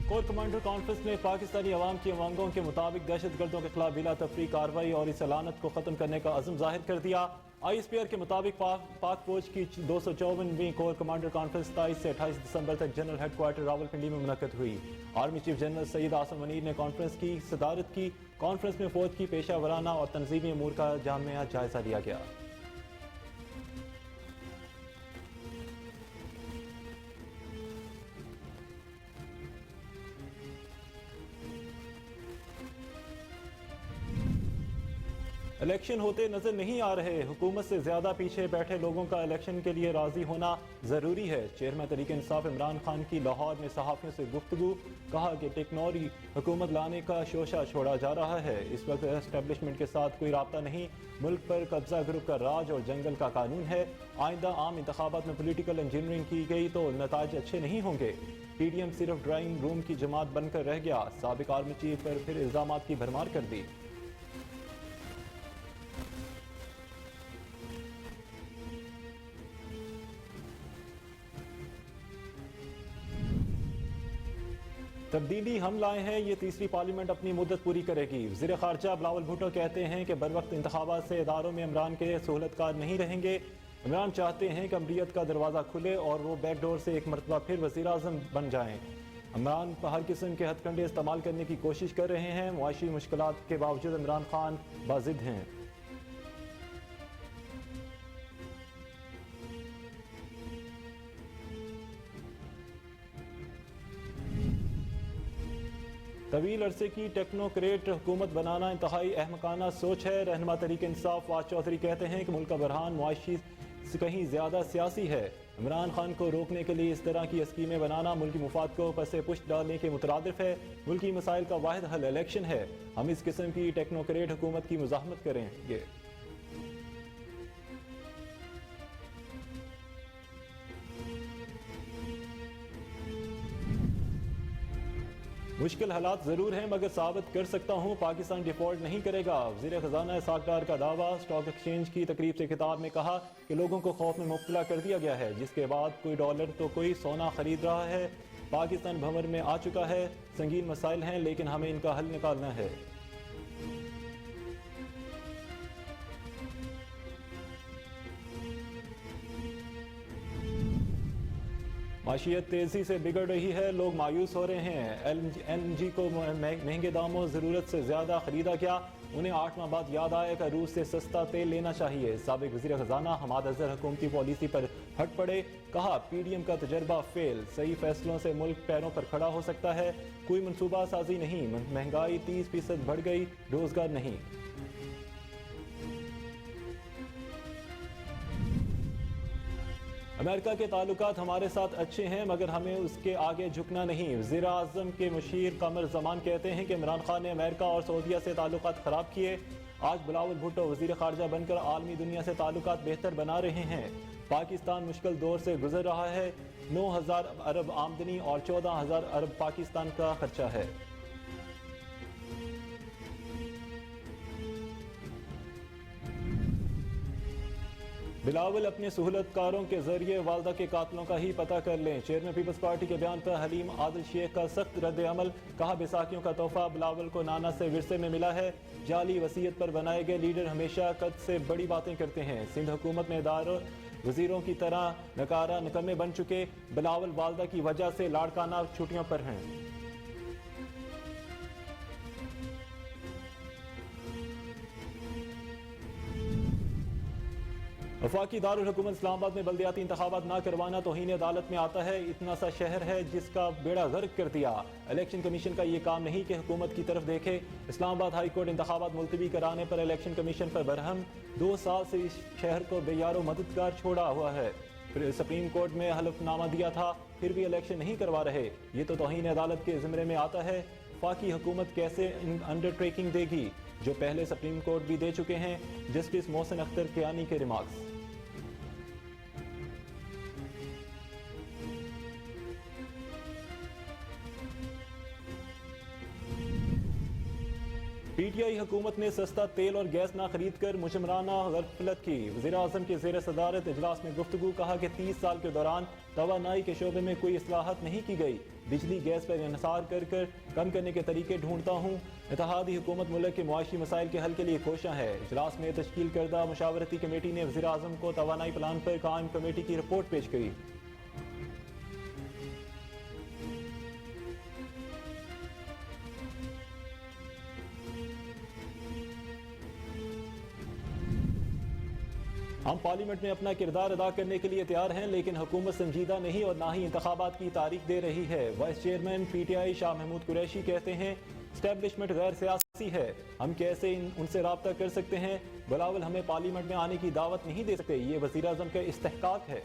Core commander conference ने पाकिस्तानी अवाम की मांगों के मुताबिक दहशत गर्दों के खिलाफ बिला तफरीक कार्रवाई और इस लानत को खत्म करने का अज़्म जाहिर कर दिया। ISPR के मुताबिक पाक फौज की 254वीं कोर कमांडर कॉन्फ्रेंस 27 से 28 दिसंबर तक जनरल हेडक्वार्टर रावलपिंडी में मुनक्कद हुई। Army chief general Syed Asim Munir ने कॉन्फ्रेंस की सदारत की। कॉन्फ्रेंस में फौज की पेशा वराना और तंजीमी अमूर का जामिया जायजा लिया गया। इलेक्शन होते नजर नहीं आ रहे, हुकूमत से ज्यादा पीछे बैठे लोगों का इलेक्शन के लिए राजी होना जरूरी है। चेयरमैन तहरीक इंसाफ इमरान खान की लाहौर में सहाफियों से गुफ्तगू, कहा कि टेक्नोलॉजी हुकूमत लाने का शोशा छोड़ा जा रहा है। इस वक्त एस्टेब्लिशमेंट के साथ कोई राब्ता नहीं, मुल्क पर कब्जा ग्रुप का राज और जंगल का कानून है। आइंदा आम इंतखाबात में पोलिटिकल इंजीनियरिंग की गई तो नताज अच्छे नहीं होंगे। PDM सिर्फ ड्राइंग रूम की जमात बनकर रह गया। साबिक आर्मी चीफ पर फिर इल्जामात की भरमार कर दी। तब्दीली हम लाए हैं, ये तीसरी पार्लियामेंट अपनी मुद्दत पूरी करेगी। वज़ीर ख़ारजा बिलावल भुट्टो कहते हैं कि बरवक्त इंतखाबात से इदारों में इमरान के सहूलतकार नहीं रहेंगे। इमरान चाहते हैं कि अमरीत का दरवाज़ा खुले और वो बैकडोर से एक मरतबा फिर वज़ीर आज़म बन जाएं। इमरान हर किस्म के हथकंडे इस्तेमाल करने की कोशिश कर रहे हैं। मुआशी मुश्किलात के बावजूद इमरान खान बाजिद हैं। तवील अरसे की टेक्नोक्रेट हुकूमत बनाना इंतहाई अहमकाना सोच है। रहनुमा तहरीक इंसाफ वाज चौधरी कहते हैं कि मुल्क का बरहान मुआशी से कहीं ज्यादा सियासी है। इमरान खान को रोकने के लिए इस तरह की स्कीमें बनाना मुल्की मुफाद को पसे पुष्ट डालने के मुतरादिफ है। मुल्की मसाइल का वाहिद हल इलेक्शन है। हम इस किस्म की टेक्नोक्रेट हुकूमत की मुज़ाहमत करेंगे। मुश्किल हालात जरूर हैं मगर साबित कर सकता हूं पाकिस्तान डिफॉल्ट नहीं करेगा। वज़ीर खजाना इसहाक डार का दावा। स्टॉक एक्सचेंज की तकरीब से खिताब में कहा कि लोगों को खौफ में मुब्तला कर दिया गया है, जिसके बाद कोई डॉलर तो कोई सोना खरीद रहा है। पाकिस्तान भंवर में आ चुका है। संगीन मसाइल हैं लेकिन हमें इनका हल निकालना है। माशियत तेजी से बिगड़ रही है, लोग मायूस हो रहे हैं। LNG को महंगे दामों ज़रूरत से ज़्यादा खरीदा गया। उन्हें 8 माह बाद याद आया कि रूस से सस्ता तेल लेना चाहिए। साबिक वज़ीर खजाना हमाद अजहर हुकूमती पॉलिसी पर हट पड़े। कहा PDM का तजर्बा फेल, सही फैसलों से मुल्क पैरों पर खड़ा हो सकता है। कोई मनसूबा साजी नहीं, महंगाई 30% बढ़ गई, रोजगार नहीं। अमेरिका के ताल्लुकात हमारे साथ अच्छे हैं मगर हमें उसके आगे झुकना नहीं। वज़ीर आज़म के मुशीर कमर जमान कहते हैं कि इमरान खान ने अमेरिका और सऊदीया से ताल्लुकात ख़राब किए। आज बिलावल भुट्टो वज़ीर ख़ारजा बनकर आलमी दुनिया से ताल्लुकात बेहतर बना रहे हैं। पाकिस्तान मुश्किल दौर से गुजर रहा है। 9,000 अरब आमदनी और 14,000 अरब पाकिस्तान का खर्चा है। बिलावल अपने सहूलतकारों के जरिए वालदा के कातलों का ही पता कर लें। चेयरमैन पीपल्स पार्टी के बयान पर हलीम आदिल शेख का सख्त रद्द अमल। कहा बैसाखियों का तोहफा बिलावल को नाना से विरसे में मिला है। जाली वसीयत पर बनाए गए लीडर हमेशा कद से बड़ी बातें करते हैं। सिंध हुकूमत में इदारों वजीरों की तरह नकारा निकम्मे बन चुके। बिलावल वालदा की वजह से लाड़काना छुट्टियों पर हैं। वफाकी दारुल हुकूमत इस्लामाबाद में बल्दियाती इंतखाबात ना करवाना तौहीन अदालत में आता है। इतना सा शहर है जिसका बेड़ा गर्क कर दिया। इलेक्शन कमीशन का ये काम नहीं कि हुकूमत की तरफ देखे। इस्लामाबाद हाई कोर्ट इंतखाबात मुलतवी कराने पर इलेक्शन कमीशन पर बरहम। 2 साल से इस शहर को बेयारो मददगार छोड़ा हुआ है। फिर सुप्रीम कोर्ट में हलफनामा दिया था, फिर भी इलेक्शन नहीं करवा रहे। ये तो तौहीन अदालत के ज़िम्मे में आता है। वफाकी हुकूमत कैसे अंडरटेकिंग देगी जो पहले सुप्रीम कोर्ट भी दे चुके हैं। जस्टिस मोहसिन अख्तर कियानी के रिमार्क्स। पीटीआई हुकूमत ने सस्ता तेल और गैस ना खरीद कर मुजरमाना गफलत की। वज़ीर-ए-आज़म के ज़ेर सदारत इजलास में गुफ्तगू। कहा कि 30 साल के दौरान तवानाई के शोबे में कोई इस्लाहत नहीं की गई। बिजली गैस पर इन्हिसार कर कम करने के तरीके ढूंढता हूँ। इत्तेहादी हुकूमत मुल्क के मुआशी मसाइल के हल के लिए कोशां है। इजलास में तश्कील करदा मुशावरती कमेटी ने वज़ीर-ए-आज़म को तवानाई प्लान पर कायम कमेटी की रिपोर्ट पेश की। हम पार्लियामेंट में अपना किरदार अदा करने के लिए तैयार हैं, लेकिन हुकूमत संजीदा नहीं और ना ही इंतखाबात की तारीख दे रही है। Vice chairman PTI Shah Mahmood Qureshi कहते हैं स्टैब्लिशमेंट गैर सियासी है, हम कैसे उनसे रब्ता कर सकते हैं। बिलावल हमें पार्लियामेंट में आने की दावत नहीं दे सकते, ये वज़ीर-ए-आज़म का इस्तेहकाक है।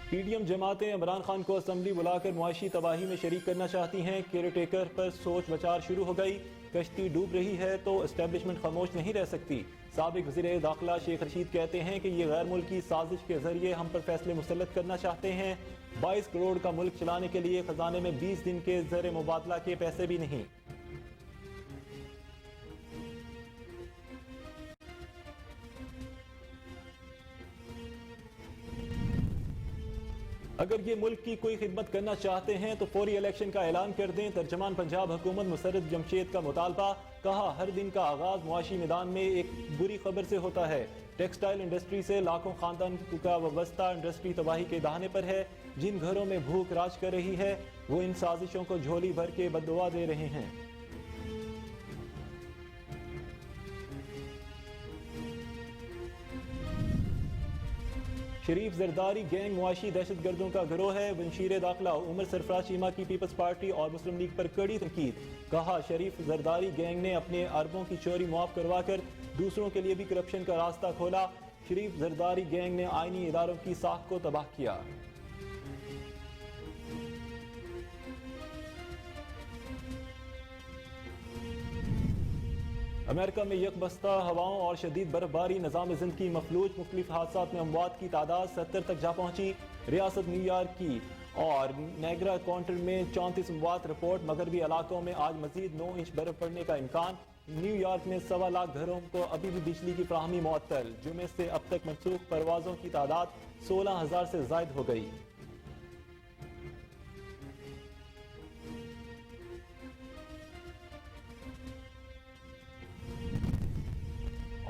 पीडीएम जमातें इमरान खान को असम्बली बुलाकर मुआशी तबाही में शरीक करना चाहती हैं। केयर टेकर पर सोच विचार शुरू हो गई। कश्ती डूब रही है तो एस्टेब्लिशमेंट खामोश नहीं रह सकती। साबिक वज़ीर दाखिला शेख रशीद कहते हैं कि ये गैर मुल्की साजिश के जरिए हम पर फैसले मुसल्लत करना चाहते हैं। 22 करोड़ का मुल्क चलाने के लिए खजाने में 20 दिन के ज़र मुबादला के पैसे भी नहीं। अगर ये मुल्क की कोई खिदमत करना चाहते हैं तो फौरी इलेक्शन का ऐलान कर दें। तर्जमान पंजाब हुकूमत मुसर्रद जमशेद का मुतालबा। कहा हर दिन का आगाज मुआशी मैदान में एक बुरी खबर से होता है। टेक्सटाइल इंडस्ट्री से लाखों खानदान का वाबस्ता इंडस्ट्री तबाही के दाहने पर है। जिन घरों में भूख राज कर रही है वो इन साजिशों को झोली भर के बददुआ दे रहे हैं। शरीफ जरदारी गैंग मुआशी दहशत गर्दों का गिरोह है। वंशीर दाखिला उमर सरफराज चीमा की पीपल्स पार्टी और मुस्लिम लीग पर कड़ी तनकीद। कहा शरीफ जरदारी गैंग ने अपने अरबों की चोरी मुआफ करवाकर दूसरों के लिए भी करप्शन का रास्ता खोला। शरीफ जरदारी गैंग ने आईनी इदारों की साख को तबाह किया। अमेरिका में यकबस्ता हवाओं और शदीद बर्फबारी निज़ाम ज़िंदगी मफलूज। मुख्तलिफ हादसात में अमवात की तादाद 70 तक जा पहुंची। रियासत न्यूयॉर्क की और नायग्रा काउंटी में 34 अमवात रिपोर्ट। मगरबी इलाकों में आज मजीद 9 इंच बर्फ पड़ने का इम्कान। न्यूयॉर्क में 1.25 लाख घरों को अभी भी बिजली की फराहमी मुअत्तल। जुमे से अब तक मनसूख परवाजों की तादाद 16,000 से जायद हो गई।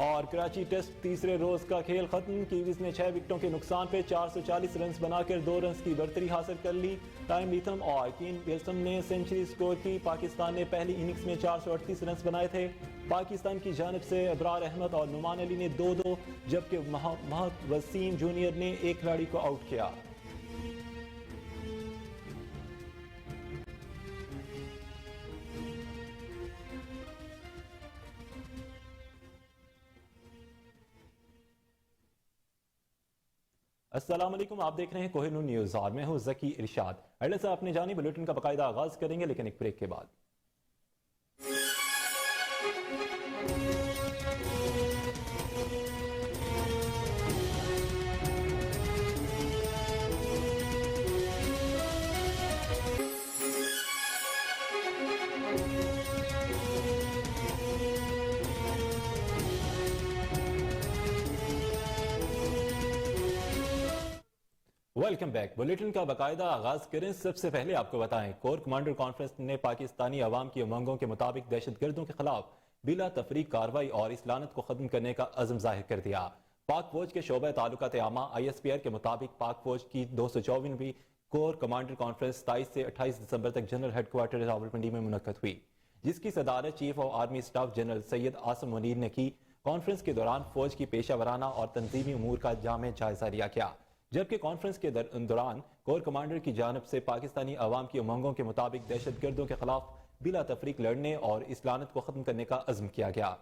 और कराची टेस्ट तीसरे रोज का खेल खत्म। कीवीज ने 6 विकेटों के नुकसान पर 440 रन बनाकर 2 रन की बढ़तरी हासिल कर ली। टाइम लीथम और कीन विल्सन ने सेंचुरी स्कोर की। पाकिस्तान ने पहली इनिंग्स में 438 रन बनाए थे। पाकिस्तान की जानिब से अबरार अहमद और नुमान अली ने 2-2 जबकि मोहम्मद वसीम जूनियर ने एक खिलाड़ी को आउट किया। अस्सलाम वालेकुम, आप देख रहे हैं कोहिनूर न्यूज़ और मैं हूं जकी इरशाद। अगले से अपने जानी बुलेटिन का बाकायदा आगाज करेंगे, लेकिन एक ब्रेक के बाद। Welcome back. बुलेटिन का बाकायदा आगाज करें। सबसे पहले आपको बताएं कोर कमांडर कॉन्फ्रेंस ने पाकिस्तानी अवाम की उमंगों के मुताबिक दहशत गर्दों के खिलाफ बिला तफरीक कार्रवाई और इस लानत को खत्म करने का अज़म जाहिर कर दिया। पाक फौज के शोबा ताल्लुकात आमा ISPR के मुताबिक पाक फौज की 254वीं कोर कमांडर कॉन्फ्रेंस 27 से 28 दिसंबर तक जनरल हेडक्वार्टर रावलपिंडी में मुनक्कद हुई, जिसकी सदारत chief of army staff general Syed Asim Munir ने की। कॉन्फ्रेंस के दौरान फौज की पेशा वराना और तंजीमी उमूर का जामे जायजा लिया गया, जबकि कॉन्फ्रेंस के दौरान कोर कमांडर की जानिब से पाकिस्तानी अवाम की उमंगों के मुताबिक दहशत गर्दों के खिलाफ बिला तफरीक लड़ने और इस लानत को खत्म करने का अज़्म किया गया।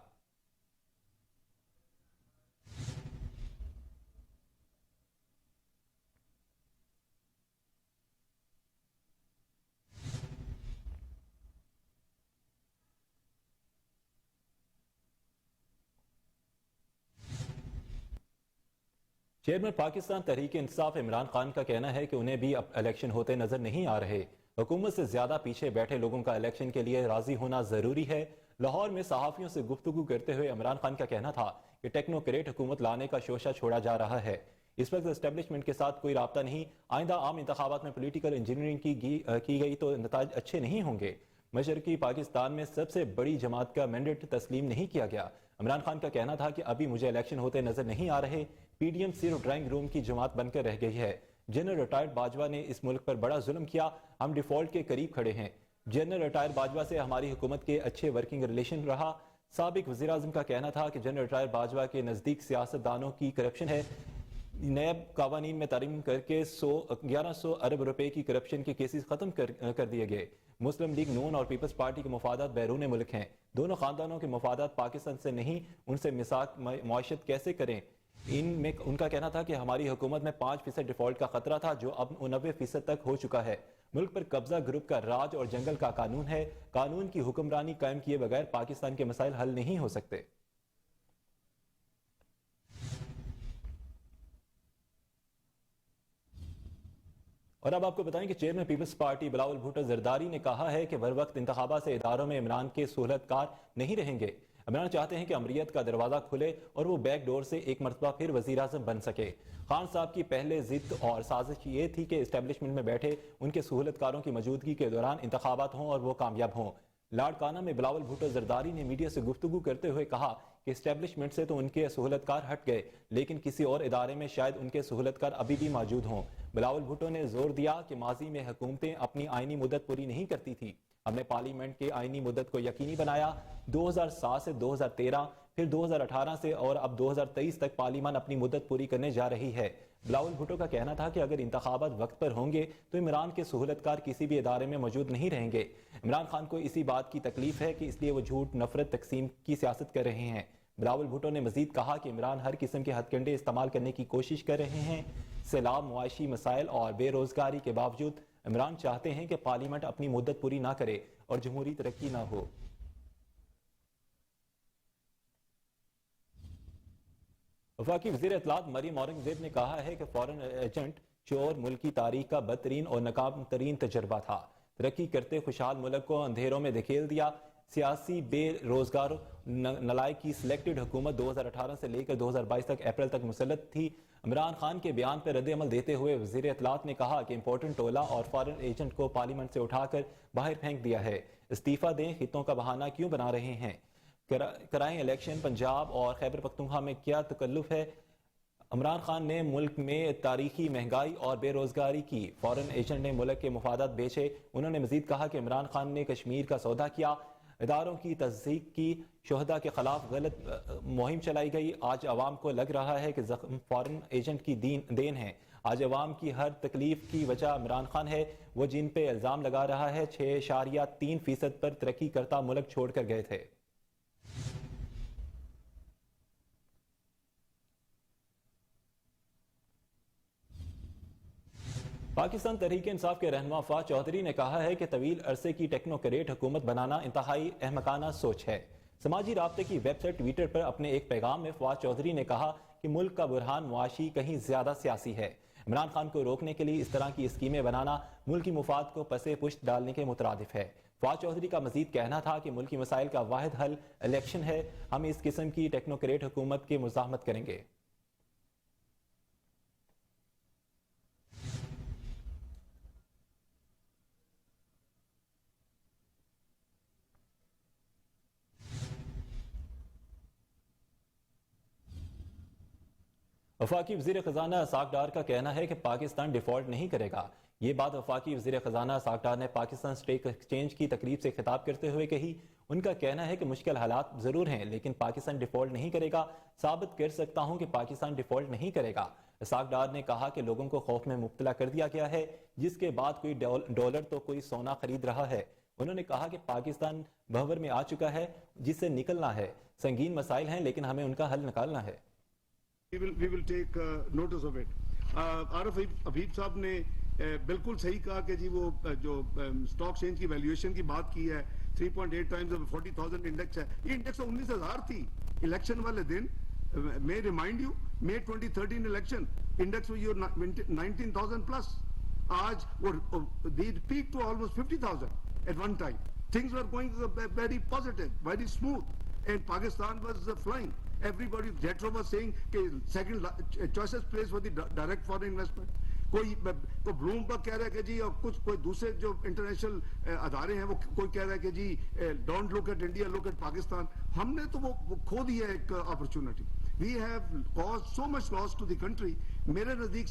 चेयरमैन पाकिस्तान तहरीक इंसाफ इमरान खान का कहना है कि उन्हें भी अब इलेक्शन होते नजर नहीं आ रहे। हुकूमत से ज्यादा पीछे बैठे लोगों का इलेक्शन के लिए राजी होना जरूरी है। लाहौर में सहाफियों से गुफ्तगू करते हुए इमरान खान का कहना था कि टेक्नोक्रेट हुकूमत लाने का शोशा छोड़ा जा रहा है। इस वक्त एस्टेब्लिशमेंट के साथ कोई राब्ता नहीं। आइंदा आम इंतखाबात में पोलिटिकल इंजीनियरिंग की गई तो नताज अच्छे नहीं होंगे। मशरकी पाकिस्तान में सबसे बड़ी जमात का मैंडेट तस्लीम नहीं किया गया। इमरान खान का कहना था कि अभी मुझे इलेक्शन होते नजर नहीं आ रहे। पीडीएम सिर्फ ड्राइंग रूम की जमात बनकर रह गई है। जनरल रिटायर्ड बाजवा ने इस मुल्क पर बड़ा जुल्म किया। हम डिफॉल्ट के करीब खड़े हैं। जनरल रिटायर्ड बाजवा से हमारी हुकूमत के अच्छे वर्किंग रिलेशन रहा। साबिक वज़ीर आज़म का कहना था कि जनरल रिटायर्ड बाजवा के नजदीक सियासतदानों की करप्शन है। नैब कानून में तारीम करके 1100 अरब रुपए की करप्शन के केसेस खत्म कर दिए गए। मुस्लिम लीग नून और पीपल्स पार्टी के मफादात बैरून मुल्क हैं। दोनों खानदानों के मफादात पाकिस्तान से नहीं, उनसे मिसाक मुआशत कैसे करें। इनमें उनका कहना था कि हमारी हुकूमत में 5% डिफॉल्ट का खतरा था, जो अब 90% तक हो चुका है। मुल्क पर कब्जा ग्रुप का राज और जंगल का कानून है। कानून की हुक्मरानी कायम किए बगैर पाकिस्तान के मसाइल हल नहीं हो सकते। और अब आपको बताएं कि chairman Peoples Party Bilawal Bhutto Zardari ने कहा है कि बर वक्त इंतखाबात से इदारों में इमरान के सहूलतकार नहीं रहेंगे। इमरान चाहते हैं कि अमरीत का दरवाजा खुले और वो बैक डोर से एक मरतबा फिर वजीर आज़म बन सके। खान साहब की पहले जिद और साजिश ये थी कि इस्टेब्लिशमेंट में बैठे उनके सहूलतकारों की मौजूदगी के दौरान इंतखाबात हों और वो कामयाब हों। लाड़काना में बिलावल भुट्टो जरदारी ने मीडिया से गुफ्तगू करते हुए कहा कि इस्टेब्लिशमेंट से तो उनके सहूलतकार हट गए, लेकिन किसी और इदारे में शायद उनके सहूलतकार अभी भी मौजूद हों। बिलावल भुट्टो ने जोर दिया कि माजी में हुकूमतें अपनी आईनी मुद्दत पूरी नहीं करती थी। हमने पार्लियामेंट के आईनी मुद्दत को यकीनी बनाया। 2007 से 2013, फिर 2018 से और अब 2023 तक पार्लियामान अपनी मुद्दत पूरी करने जा रही है। बिलावल भुट्टो का कहना था कि अगर इंतखाबात वक्त पर होंगे तो इमरान के सहूलतकार किसी भी इदारे में मौजूद नहीं रहेंगे। इमरान खान को इसी बात की तकलीफ है कि इसलिए वो झूठ, नफरत, तकसीम की सियासत कर रहे हैं। बिलावल भुट्टो ने मजीद कहा कि इमरान हर किस्म के हथकंडे इस्तेमाल करने की कोशिश कर रहे हैं। सैलाब, मुआशी मसाइल और बेरोजगारी के बावजूद इमरान चाहते हैं कि पार्लियामेंट अपनी मुद्दत पूरी ना करे और जमहूरी तरक्की ना हो। वफाकी वज़ीर इत्तलात मरियम औरंगज़ेब ने कहा है कि फॉरेन एजेंट चोर मुल्क की तारीख का बदतरीन और नाकाम तरीन तजर्बा था। तरक्की करते खुशहाल मुल्क को अंधेरों में धकेल दिया। सियासी बेरोजगार नलायक की सिलेक्टेड हुकूमत 2018 से लेकर 2022 तक अप्रैल तक मुसल्लत थी। इमरान खान के बयान पर रद्द-ए-अमल देते हुए वज़ीर इत्तलात ने कहा कि इंपोर्टेंट टोला और फॉरेन एजेंट को पार्लियामेंट से उठाकर बाहर फेंक दिया है। इस्तीफा दें, खितों का बहाना क्यों बना रहे हैं। कराएं इलेक्शन। पंजाब और खैबर पख्तूनख्वा में क्या तकल्लुफ है। इमरान खान ने मुल्क में तारीखी महंगाई और बेरोजगारी की। फॉरेन एजेंट ने मुल्क के मुफादात बेचे। उन्होंने मजीद कहा कि इमरान खान ने कश्मीर का सौदा किया, इदारों की तस्दीक की, शोहदा के खिलाफ गलत मुहिम चलाई गई। आज अवाम को लग रहा है कि जख्म फॉरेन एजेंट की देन है। आज अवाम की हर तकलीफ की वजह इमरान खान है। वो जिन पे इल्जाम लगा रहा है 6.3% पर तरक्की करता मुल्क छोड़कर गए थे। पाकिस्तान तहरीक इंसाफ के रहनुमा फवाद चौधरी ने कहा है कि तवील अरसे की टेक्नोक्रेट हुकूमत बनाना इंतहाई अहमकाना सोच है। समाजी राब्ते की वेबसाइट ट्विटर पर अपने एक पैगाम में फवाद चौधरी ने कहा कि मुल्क का बुरहान मुआशी कहीं ज्यादा सियासी है। इमरान खान को रोकने के लिए इस तरह की स्कीमें बनाना मुल्क की मुफाद को पसे पुश्त डालने के मुतरादिफ है। फवाद चौधरी का मजीद कहना था कि मुल्की मसाइल का वाहिद हल इलेक्शन है। हम इस किस्म की टेक्नोक्रेट हुकूमत की मुज़ाहमत करेंगे। वफाकी वज़ीर खजाना इसाक डार का कहना है कि पाकिस्तान डिफॉल्ट नहीं करेगा। ये बात वफाकी वज़ीर खजाना इसाक डार ने पाकिस्तान स्टेक एक्सचेंज की तकरीब से खिताब करते हुए कही। उनका कहना है कि मुश्किल हालात जरूर हैं, लेकिन पाकिस्तान डिफॉल्ट नहीं करेगा। साबित कर सकता हूं कि पाकिस्तान डिफॉल्ट नहीं करेगा। इसाक डार ने कहा कि लोगों को खौफ में मुब्तला कर दिया गया है, जिसके बाद कोई डॉलर तो कोई सोना खरीद रहा है। उन्होंने कहा कि पाकिस्तान भंवर में आ चुका है, जिससे निकलना है। संगीन मसाइल हैं, लेकिन हमें उनका हल निकालना है। We will take notice of it. Arif हबीब साहब ने बिल्कुल सही कहा कि जी वो जो स्टॉक एक्सचेंज की वैल्यूएशन की बात की है 3.8 टाइम्स 40,000 इंडेक्स है। ये इंडेक्स 19,000 थी इलेक्शन वाले दिन। मे remind you May 2013 election index was 19,000 plus. आज they peaked to almost 50,000 at one time. Things were going very positive, very smooth, and Pakistan was flying. Everybody, JETRO was saying कि second choicest place for the direct foreign investment. कोई Bloomberg कह रहा है कि जी, और कुछ कोई दूसरे जो इंटरनेशनल अदारे हैं वो कोई कह रहा है कि जी don't look at India, look at Pakistan. हमने तो वो खो दिया एक opportunity. We have caused so much loss to the country. मेरे नजदीक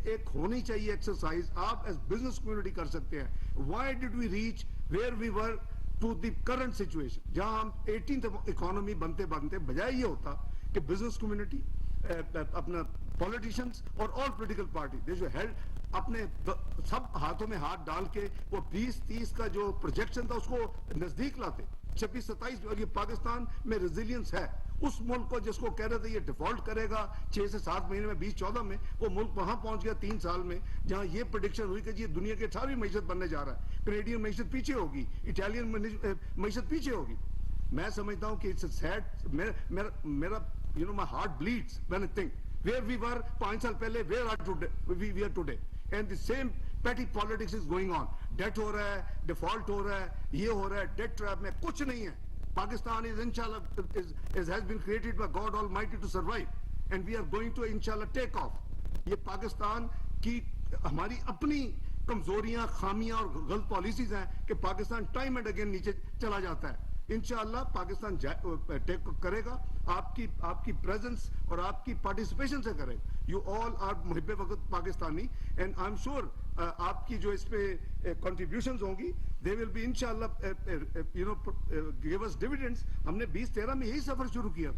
एक होनी चाहिए एक्सरसाइज आप एज बिजनेस कम्युनिटी कर सकते हैं. Why did we reach where we were to the current situation, जहां हम 18th इकोनॉमी बनते बनते बजाय ये होता कि बिजनेस कम्युनिटी अपना पॉलिटिशियंस और ऑल पॉलिटिकल पार्टी दे जो हेल्ड अपने सब हाथों में हाथ डाल के वो 20-30 का जो प्रोजेक्शन था उसको नजदीक लाते. 26-27 और ये पाकिस्तान में रेजिलियंस है. उस मुल्क को जिसको कह रहे थे ये डिफॉल्ट करेगा 6 से 7 महीने में, 2014 में वो मुल्क वहां पहुंच गया 3 साल में, जहां ये प्रेडिक्शन हुई कि ये दुनिया की 18वीं मीशत बनने जा रहा है. कैनेडियन मीशत पीछे होगी, इटालियन मीशत पीछे होगी. मैं समझता हूं कि इट्स सैड. मेरा you know my heart bleeds when I think where we were 5 साल पहले, where are today we are today, and the same petty politics is going on. Date हो रहा है, डिफॉल्ट हो रहा है, ये हो रहा है, डेट ट्रैप में कुछ नहीं है. Pakistan is inshallah has been created by God Almighty to survive, and we are going to inshallah take off. ये पाकिस्तान की हमारी अपनी कमजोरियां, खामियां और गलत पॉलिसीज हैं कि पाकिस्तान टाइम एंड अगेन नीचे चला जाता है. इंशाअल्लाह पाकिस्तान टेक करेगा, आपकी प्रेजेंस और आपकी पार्टिसिपेशन से करेगा. यू ऑल आर मुहिब्बे वक्त Pakistani, and I am sure आपकी जो इस पे कंट्रीब्यूशंस होंगी दे विल बी इंशाअल्लाह you know give us dividends. हमने 2013 में यही सफर शुरू किया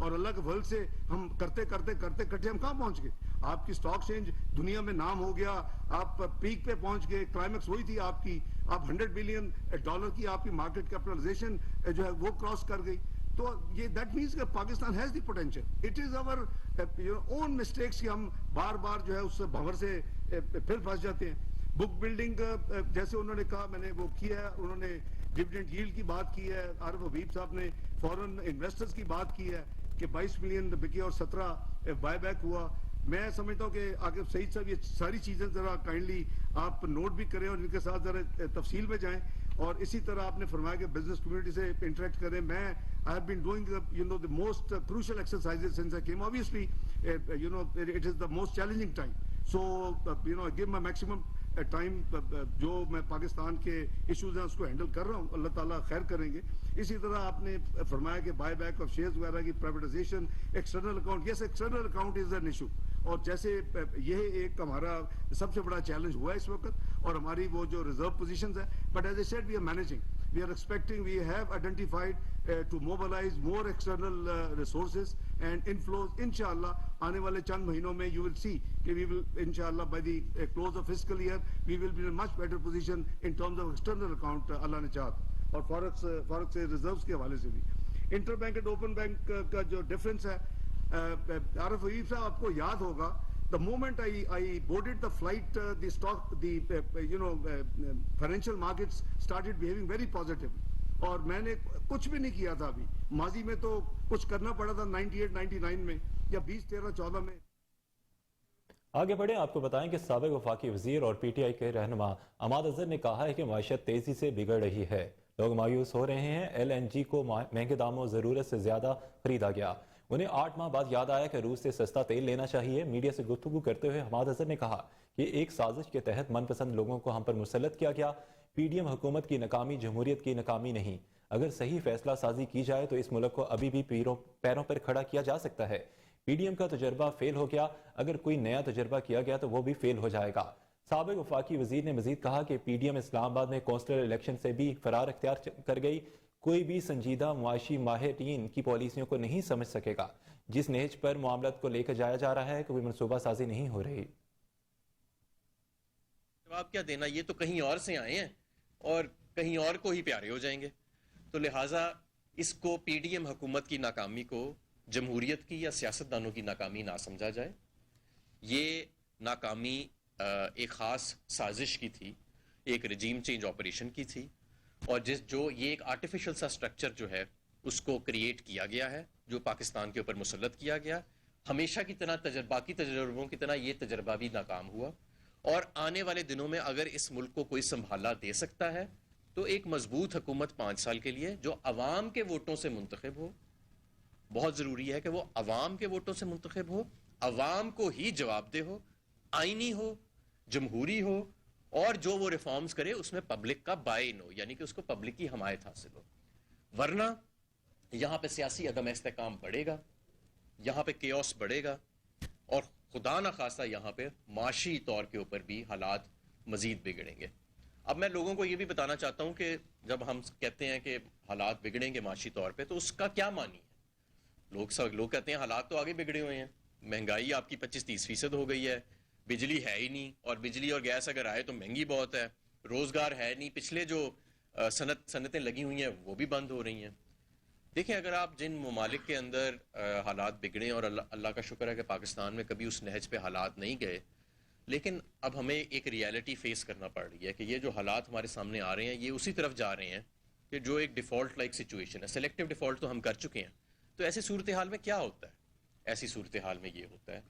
और अल्लाह के फजल से हम करते करते हम कहाँ पहुंच गए. आपकी स्टॉक एक्सचेंज दुनिया में नाम हो गया, आप पीक पे पहुंच गए, क्लाइमेक्स हुई थी आपकी, आप $100 बिलियन की आपकी मार्केट कैपिटलाइजेशन जो है वो क्रॉस कर गई. तो ये दैट मीन्स कि Pakistan has the potential. It is our own mistakes कि हम बार बार जो है उससे भंवर से फिर फंस जाते हैं. बुक बिल्डिंग जैसे उन्होंने कहा, मैंने वो किया है. उन्होंने डिविडेंड यील्ड की बात की है. आरिफ हबीब साहब ने फॉरेन इन्वेस्टर्स की बात की है कि 22 मिलियन बिके और 17 बायबैक हुआ. मैं समझता हूँ कि आगे सईद साहब ये सारी चीजें जरा काइंडली आप नोट भी करें और इनके साथ जरा तफसील में जाएं. और इसी तरह आपने फरमाया कि बिजनेस कम्युनिटी से इंटरेक्ट करें. मैं I have been doing you know the most crucial exercises since I came. Obviously you know it is the most challenging time. So you know give my maximum time. जो मैं पाकिस्तान के issues हैं उसको handle कर रहा हूँ, अल्लाह ताला खैर करेंगे. इसी तरह आपने फरमाया कि बाय बैक ऑफ शेयर्स वगैरह की, privatisation, external account. Yes, external account is an issue. और जैसे यह एक हमारा सबसे बड़ा चैलेंज हुआ है इस वक्त और हमारी वो जो रिजर्व पोजीशंस है. But as I said we are managing, we are expecting, we have identified to mobilise more external resources and inflows. इंशाअल्लाह आने वाले चंद महीनों में यू विल सी कि वी विल इंशाअल्लाह by the close of fiscal year we will be in much better position in terms of external account, अल्लाह ने चाहा. और फॉरेक्स से रिजर्व्स के हवाले से भी inter bank and open bank का जो डिफरेंस है, आरिफ हबीब साहब आपको याद होगा, the moment I boarded the flight, the stock, you know, financial markets started behaving very positively. और मैंने कुछ भी नहीं किया था. अभी माजी में तो कुछ करना पड़ा था 98-99 में या 2013-14 में. आगे बढ़े, आपको बताएं कि साबिक वफाकी वजीर और PTI के रहनुमा अहमद अजहर ने कहा है कि माशत तेजी से बिगड़ रही है, लोग मायूस हो रहे हैं. LNG को महंगे दामों ज़रूरत से ज़्यादा खरीदा गया. उन्हें 8 माह बाद याद आया कि रूस से सस्ता तेल लेना चाहिए. मीडिया से गुफ्तगू करते हुए अहमद अजहर ने कहा कि एक साजिश के तहत मनपसंद लोगों को हम पर मुसल्लत किया गया. PDM हुकूमत की नाकामी जमहूरियत की नाकामी नहीं. अगर सही फैसला साजी की जाए तो इस मुल्क को अभी भी पैरों पर खड़ा किया जा सकता है. PDM का तजर्बा फेल हो गया, अगर कोई नया तजर्बा किया गया तो वो भी फेल हो जाएगा. साबिक वफाकी वजीर ने मजीद कहा कि PDM इस्लामाबाद में कौंसलर इलेक्शन से भी फरार अख्तियार कर गई. कोई भी संजीदा मुआशी माहिरीन की पॉलिसियों को नहीं समझ सकेगा. जिस नेज पर मामलत को लेकर जाया जा रहा है कोई मनसूबा साजी नहीं हो रही. जवाब क्या देना, ये तो कहीं और से आए हैं और कहीं और को ही प्यारे हो जाएंगे. तो लिहाजा इसको PDM हुकूमत की नाकामी को जमहूरियत की या सियासतदानों की नाकामी ना समझा जाए. ये नाकामी एक ख़ास साजिश की थी, एक रजीम चेंज ऑपरेशन की थी, और जो ये एक आर्टिफिशियल सा स्ट्रक्चर जो है उसको क्रिएट किया गया है, जो पाकिस्तान के ऊपर मुसल्लत किया गया. हमेशा की तरह बाकी तजर्बों की तरह ये तजर्बा भी नाकाम हुआ। और आने वाले दिनों में अगर इस मुल्क को कोई संभाला दे सकता है तो एक मजबूत हुकूमत 5 साल के लिए जो अवाम के वोटों से मुंतखब हो, बहुत जरूरी है कि वो अवाम के वोटों से मुंतखब हो, अवाम को ही जवाबदेह हो, आईनी हो, जमहूरी हो, और जो वो रिफॉर्म्स करे उसमें पब्लिक का बाइन हो, यानी कि उसको पब्लिक की हमायत हासिल हो। वरना यहां पे सियासी अदम इस्तेकाम बढ़ेगा, यहां पे केओस बढ़ेगा, और खुदा ना खासा यहां पे माशी तौर के ऊपर भी हालात मजीद बिगड़ेंगे। अब मैं लोगों को यह भी बताना चाहता हूं कि जब हम कहते हैं कि हालात बिगड़ेंगे माशी तौर पे, तो उसका क्या मानी है। लोग कहते हैं हालात तो आगे बिगड़े हुए हैं, महंगाई आपकी 25-30% हो गई है, बिजली है ही नहीं, और बिजली और गैस अगर आए तो महंगी बहुत है, रोजगार है नहीं, पिछले जो सनतें लगी हुई हैं वो भी बंद हो रही हैं। देखिए, अगर आप जिन ममालिक के अंदर हालात बिगड़े, और अल्लाह का शुक्र है कि पाकिस्तान में कभी उस नहज पे हालात नहीं गए, लेकिन अब हमें एक रियलिटी फेस करना पड़ रही है कि ये जो हालात हमारे सामने आ रहे हैं ये उसी तरफ जा रहे हैं कि जो एक डिफ़ॉल्ट लाइक सिचुएशन है। सेलेक्टिव डिफ़ॉल्ट तो हम कर चुके हैं। तो ऐसी सूरत हाल में क्या होता है? ऐसी सूरत हाल में ये होता है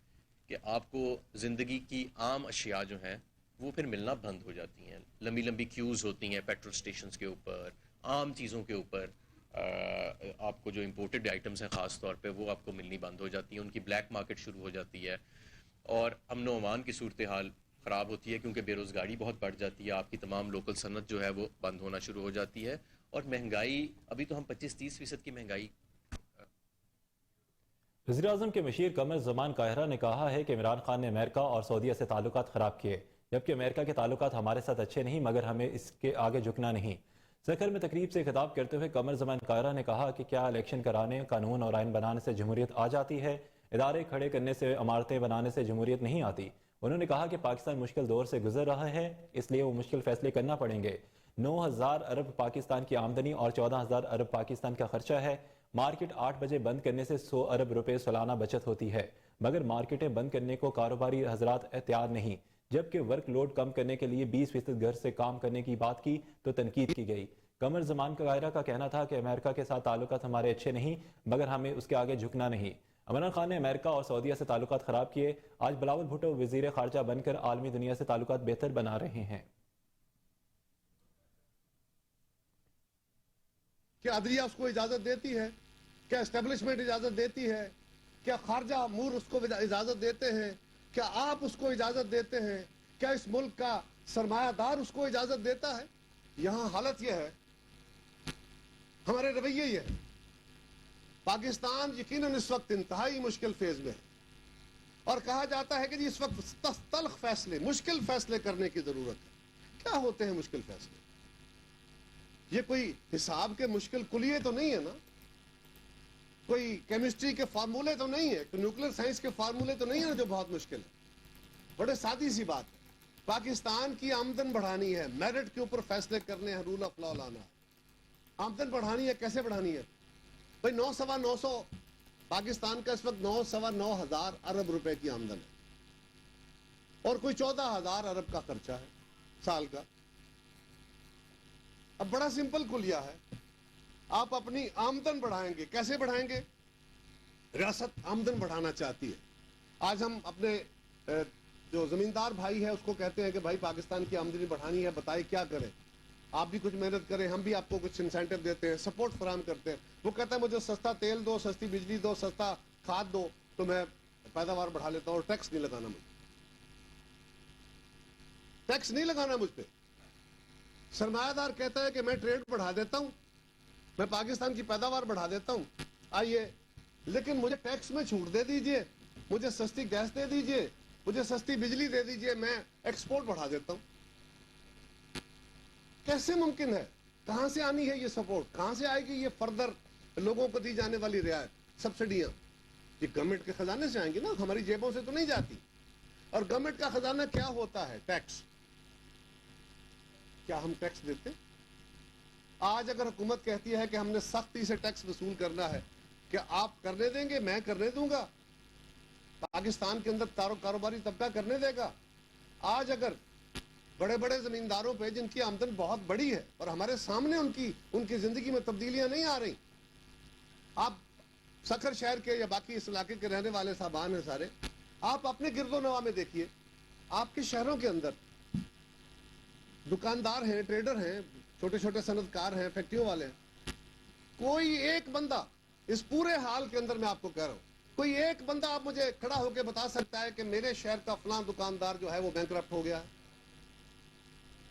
कि आपको ज़िंदगी की आम अशिया जो हैं वो फिर मिलना बंद हो जाती हैं। लंबी लंबी क्यूज़ होती हैं पेट्रोल स्टेशंस के ऊपर, आम चीज़ों के ऊपर। आपको जो इम्पोर्टेड आइटम्स हैं ख़ास तौर पे वो आपको मिलनी बंद हो जाती है, उनकी ब्लैक मार्केट शुरू हो जाती है, और अमन व अमान की सूरत हाल ख़राब होती है क्योंकि बेरोज़गारी बहुत बढ़ जाती है, आपकी तमाम लोकल सनत जो है वो बंद होना शुरू हो जाती है, और महंगाई, अभी तो हम 25-30% की महंगाई। वज़ीर-ए-आज़म के मशीर कमर ज़मान काहिरा ने कहा है कि इमरान खान ने अमेरिका और सऊदीया से ताल्लुकात ख़राब किए, जबकि अमेरिका के ताल्लुकात हमारे साथ अच्छे नहीं, मगर हमें इसके आगे झुकना नहीं। सखर में तकरीब से खिताब करते हुए कमर ज़मान काहिरा ने कहा कि क्या इलेक्शन कराने, कानून और आइन बनाने से जमहूरियत आ जाती है? इदारे खड़े करने से, इमारतें बनाने से जमहूरियत नहीं आती। उन्होंने कहा कि पाकिस्तान मुश्किल दौर से गुजर रहा है, इसलिए वो मुश्किल फैसले करना पड़ेंगे। 9,000 अरब पाकिस्तान की आमदनी और 14,000 अरब पाकिस्तान का खर्चा है। मार्केट 8 बजे बंद करने से 100 अरब रुपए सालाना बचत होती है, मगर मार्केटें बंद करने को कारोबारी हजरात एहतियार नहीं। जबकि वर्कलोड कम करने के लिए 20% घर से काम करने की बात की तो तनकीद की गई। कमर ज़मान काहिरा का कहना था कि अमेरिका के साथ ताल्लुकात हमारे अच्छे नहीं, मगर हमें उसके आगे झुकना नहीं। इमरान खान ने अमेरिका और सऊदीया से ताल्लुकात ख़राब किए। आज बिलावल भुट्टो वज़ीर ख़ारजा बनकर आलमी दुनिया से ताल्लुकात बेहतर बना रहे हैं। क्या अदलिया उसको इजाजत देती है? क्या एस्टेब्लिशमेंट इजाजत देती है? क्या खारजा अमूर उसको इजाजत देते हैं? क्या आप उसको इजाजत देते हैं? क्या इस मुल्क का सरमायादार उसको इजाजत देता है? यहां हालत यह है, हमारे रवैये ये है। पाकिस्तान यकीनन इस वक्त इंतहाई मुश्किल फेज में है, और कहा जाता है कि इस वक्त तल्ख फैसले, मुश्किल फैसले करने की जरूरत है। क्या होते हैं मुश्किल फैसले? ये कोई हिसाब के मुश्किल कुलिये तो नहीं है ना, कोई केमिस्ट्री के फार्मूले तो नहीं है, कोई न्यूक्लियर साइंस के फार्मूले तो नहीं है ना जो बहुत मुश्किल है। बड़े सादी सी बात है, पाकिस्तान की आमदन बढ़ानी है, मेरिट के ऊपर फैसले करने हैं, रूल ऑफ लॉ लाना है। आमदन बढ़ानी है, कैसे बढ़ानी है भाई? 9-9.25 पाकिस्तान का इस वक्त 9-9.25 अरब रुपए की आमदन है, और कोई 14,000 अरब का खर्चा है साल का। अब बड़ा सिंपल कुलिया है, आप अपनी आमदन बढ़ाएंगे, कैसे बढ़ाएंगे? रियासत आमदन बढ़ाना चाहती है। आज हम अपने जो जमींदार भाई है उसको कहते हैं कि भाई पाकिस्तान की आमदनी बढ़ानी है, बताइए क्या करें? आप भी कुछ मेहनत करें, हम भी आपको कुछ इंसेंटिव देते हैं, सपोर्ट फराहम करते हैं। वो कहता है मुझे सस्ता तेल दो, सस्ती बिजली दो, सस्ता खाद दो, तो मैं पैदावार बढ़ा लेता हूँ, और टैक्स नहीं लगाना मुझे, टैक्स नहीं लगाना मुझ पर। सरमायादार कहता है कि मैं ट्रेड बढ़ा देता हूं, मैं पाकिस्तान की पैदावार बढ़ा देता हूं, आइए, लेकिन मुझे टैक्स में छूट दे दीजिए, मुझे सस्ती गैस दे दीजिए, मुझे सस्ती बिजली दे दीजिए, मैं एक्सपोर्ट बढ़ा देता हूं। कैसे मुमकिन है? कहां से आनी है ये सपोर्ट? कहां से आएगी ये फर्दर लोगों को दी जाने वाली रियायत, सब्सिडियां? ये गवर्नमेंट के खजाने से आएंगी ना, हमारी जेबों से तो नहीं जाती। और गवर्नमेंट का खजाना क्या होता है? टैक्स। क्या हम टैक्स देते? आज अगर हुकूमत कहती है कि हमने सख्ती से टैक्स वसूल करना है, क्या आप करने देंगे? मैं करने दूंगा? पाकिस्तान के अंदर कारोबारी तबका करने देगा? आज अगर बड़े बड़े जमींदारों पे जिनकी आमदन बहुत बड़ी है और हमारे सामने उनकी जिंदगी में तब्दीलियां नहीं आ रही, आप सखर शहर के या बाकी इस इलाके के रहने वाले साहबान हैं सारे, आप अपने गिरदो नवा में देखिए, आपके शहरों के अंदर दुकानदार हैं, ट्रेडर हैं, छोटे छोटे सनतकार हैं, फैक्ट्रियों वाले हैं, कोई एक बंदा इस पूरे हाल के अंदर, मैं आपको कह रहा हूं, कोई एक बंदा आप मुझे खड़ा होकर बता सकता है कि मेरे शहर का फलां दुकानदार जो है वो बैंकरप्ट हो गया है,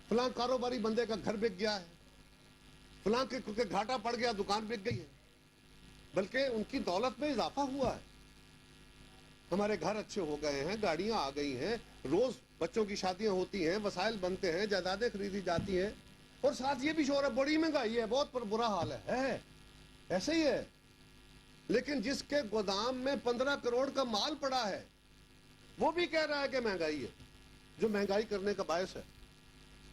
फलां कारोबारी बंदे का घर बिक गया है, फलां के घाटा पड़ गया, दुकान बिक गई है, बल्कि उनकी दौलत में इजाफा हुआ है। हमारे घर अच्छे हो गए हैं, गाड़ियां आ गई हैं, रोज बच्चों की शादियां होती हैं, वसाइल बनते हैं, जायदादें खरीदी जाती हैं, और साथ ये भी शोर है बड़ी महंगाई है, बहुत बुरा हाल है, ऐसे ही है। लेकिन जिसके गोदाम में 15 करोड़ का माल पड़ा है वो भी कह रहा है कि महंगाई है। जो महंगाई करने का बायस है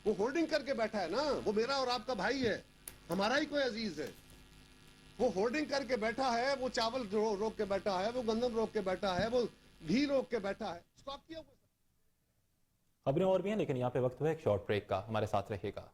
वो होर्डिंग करके बैठा है ना, वो मेरा और आपका भाई है, हमारा ही कोई अजीज है, वो होर्डिंग करके बैठा है, वो चावल रोक के बैठा है, वो गंदम रोक के बैठा है, वो घी रोक के बैठा है। स्टॉप किया हुआ। खबरें और भी हैं, लेकिन यहाँ पे वक्त हुआ एक शॉर्ट ब्रेक का, हमारे साथ रहिएगा।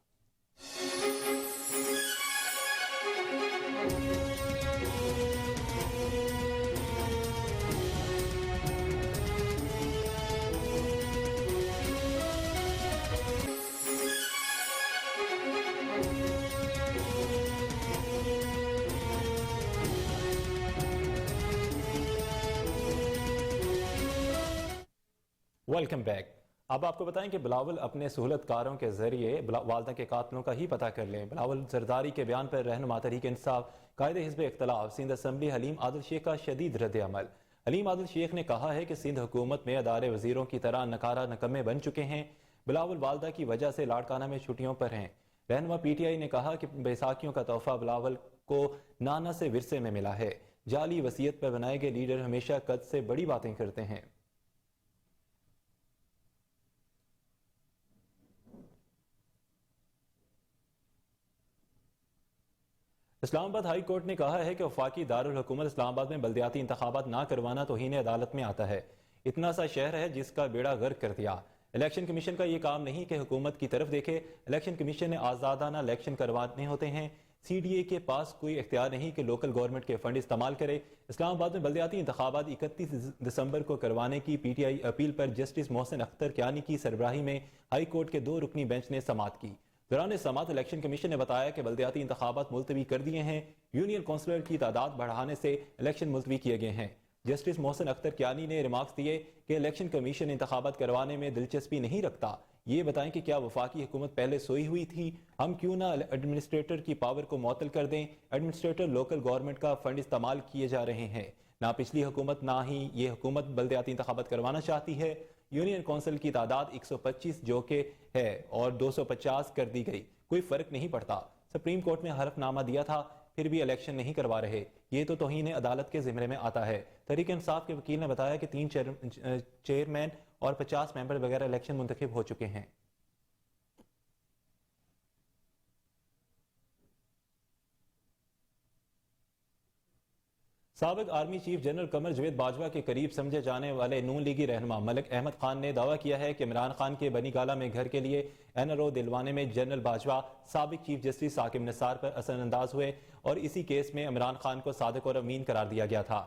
Welcome back. अब आपको बताएं कि बिलावल अपने सहूलतकारों के जरिए वालदा के कातलों का ही पता कर लें। बिलावल जरदारी के बयान पर रहनुमा तहरीक इंसाफ कायद हिज़्ब इख्तलाफ सिंध असम्बली हलीम आदिल शेख का शदीद रद्द अमल। हलीम आदिल शेख ने कहा है कि सिंध हुकूमत में अदारे वजीरों की तरह नकारा नकम्मे बन चुके हैं। बिलावल वालदा की वजह से लाड़काना में छुट्टियों पर हैं। रहनुमा PTI ने कहा कि बैसाखियों का तोहफा बिलावल को नाना से विरसे में मिला है। जाली वसीयत पर बनाए गए लीडर हमेशा कद से बड़ी बातें करते हैं। इस्लामाबाद हाई कोर्ट ने कहा है कि वफाकी दारुल हुकूमत इस्लामाबाद में बल्दियाती इंतखाबात ना करवाना तौहीन अदालत में आता है। इतना सा शहर है जिसका बेड़ा गर्क कर दिया। इलेक्शन कमीशन का ये काम नहीं कि हुकूमत की तरफ देखे। इलेक्शन कमीशन ने आज़ादाना इलेक्शन करवाने होते हैं। CDA के पास कोई इख्तियार नहीं कि लोकल गवर्नमेंट के फंड इस्तेमाल करे। इस्लामाबाद में बल्दियाती इंतखाबात 31 दिसंबर को करवाने की PTI अपील पर जस्टिस मोहसिन अख्तर क्यानी की सरबराही में हाई कोर्ट के 2 रुकनी बेंच ने समाअत की। दौरान समाअत इलेक्शन कमीशन ने बताया कि बल्दियाती इंतखाबात मुलतवी कर दिए हैं। यूनियन काउंसलर की तादाद बढ़ाने से इलेक्शन मुलतवी किए गए हैं। जस्टिस मोहसिन अख्तर क्यानी ने रिमार्क्स दिए कि इलेक्शन कमीशन इंतखाबात करवाने में दिलचस्पी नहीं रखता। ये बताएं कि क्या वफाकी हुकूमत पहले सोई हुई थी? हम क्यों ना एडमिनिस्ट्रेटर की पावर को मुअत्तल कर दें? एडमिनिस्ट्रेटर लोकल गवर्नमेंट का फंड इस्तेमाल किए जा रहे हैं। ना पिछली हुकूमत ना ही ये हुकूमत बल्दियाती इंतखाबात करवाना चाहती है। यूनियन काउंसिल की तादाद 125 जो के है और 250 कर दी गई, कोई फर्क नहीं पड़ता। सुप्रीम कोर्ट में हलफनामा दिया था, फिर भी इलेक्शन नहीं करवा रहे। ये तो तौहीन अदालत के जिम्मे में आता है। तहरीक इंसाफ के वकील ने बताया कि 3 चेयरमैन और 50 मेंबर वगैरह इलेक्शन मुंतखब हो चुके हैं। साबिक आर्मी चीफ जनरल कमर जवेद बाजवा के करीब समझे जाने वाले नून लीगी रहनुमा मलिक अहमद खान ने दावा किया है कि इमरान खान के बनी गाला में घर के लिए NRO दिलवाने में जनरल बाजवा साबिक चीफ जस्टिस साकिब निसार पर असरअंदाज हुए और इसी केस में इमरान खान को सादिक और अमीन करार दिया गया था।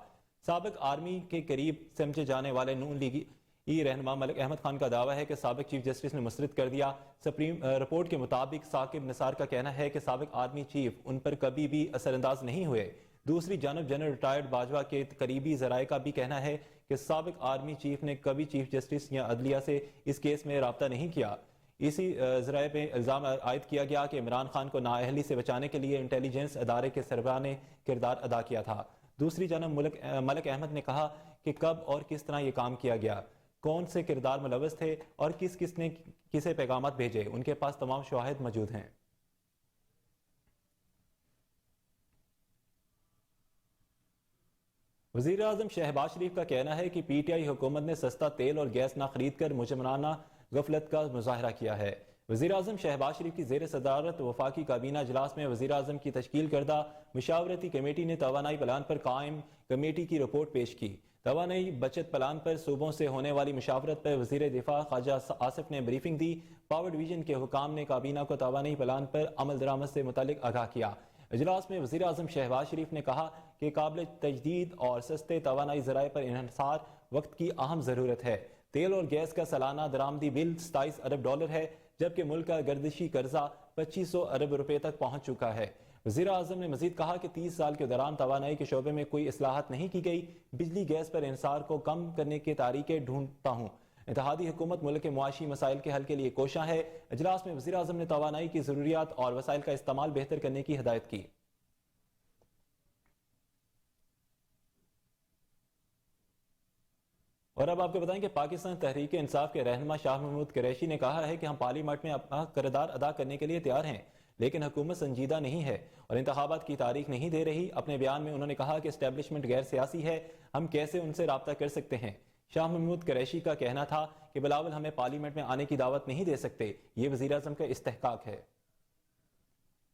साबिक आर्मी के करीब समझे जाने वाले नून लीगी रहनुमा मलिक अहमद खान का दावा है कि साबिक चीफ जस्टिस ने मुस्तरद कर दिया। सुप्रीम रिपोर्ट के मुताबिक साकिब निसार का कहना है कि साबिक आर्मी चीफ उन पर कभी भी असरअंदाज नहीं हुए। दूसरी जानब जनरल रिटायर्ड बाजवा के करीबी जराये का भी कहना है कि साबिक आर्मी चीफ ने कभी चीफ जस्टिस या अदलिया से इस केस में राब्ता नहीं किया। इसी जराये पे इल्ज़ाम आयद किया गया कि इमरान खान को नाअहली से बचाने के लिए इंटेलिजेंस अदारे के सरबराह ने किरदार अदा किया था। दूसरी जानब मलिक अहमद ने कहा कि कब और किस तरह ये काम किया गया, कौन से किरदार मुलव्वस थे और किस किस ने किसे पैगामात भेजे, उनके पास तमाम शवाहिद मौजूद हैं। वज़ीर आज़म शहबाज शरीफ का कहना है कि PTI हुकूमत ने सस्ता तेल और गैस ना खरीद कर मुजरमाना गफलत का मुजाहरा किया है। वज़ीर आज़म शहबाज शरीफ की ज़ेर सदारत वफाकी काबीना इजलास में वज़ीर आज़म की तश्कील करदा मुशावरती कमेटी ने तवानाई प्लान पर कायम कमेटी की रिपोर्ट पेश की। तवानाई बचत प्लान पर सूबों से होने वाली मुशावरत पर वज़ीर दिफा ख्वाजा आसिफ ने ब्रीफिंग दी। पावर डिवीजन के हुकाम ने काबीना को तवानाई प्लान पर अमल दरामद से मुतालिक आगाह किया। इजलास में वज़ीर आज़म शहबाज शरीफ ने कहा कि काबिल तजदीद और सस्ते तवानाई ज़राए पर इन्हिसार वक्त की अहम ज़रूरत है। तेल और गैस का सालाना दरामदी बिल 27 अरब डॉलर है, जबकि मुल्क का गर्दिशी कर्जा 2500 अरब रुपए तक पहुंच चुका है। वज़ीर आज़म ने मजीद कहा कि 30 साल के दौरान तवानाई के शोबे में कोई इस्लाहत नहीं की गई। बिजली गैस पर इन्हिसार को कम करने के तरीके ढूंढता हूँ। इत्तेहादी हुकूमत मुल्क के मुआशी मसाइल के हल के लिए कोशा है। इजलास में वज़ीर आज़म ने तवानाई की ज़रूरियात और वसाइल का इस्तेमाल बेहतर करने की हिदायत की। और अब आपको बताएं कि पाकिस्तान तहरीक इंसाफ के रहनुमा शाह महमूद कुरैशी ने कहा है कि हम पार्लियामेंट में अपना किरदार अदा करने के लिए तैयार हैं, लेकिन हुकूमत संजीदा नहीं है और इंतखाबात की तारीख नहीं दे रही। अपने बयान में उन्होंने कहा कि एस्टेब्लिशमेंट गैर सियासी है, हम कैसे उनसे रब्ता कर सकते हैं। शाह महमूद कुरैशी का कहना था कि बिलावल हमें पार्लियामेंट में आने की दावत नहीं दे सकते, ये वज़ीर आज़म का इस्तेहकाक है।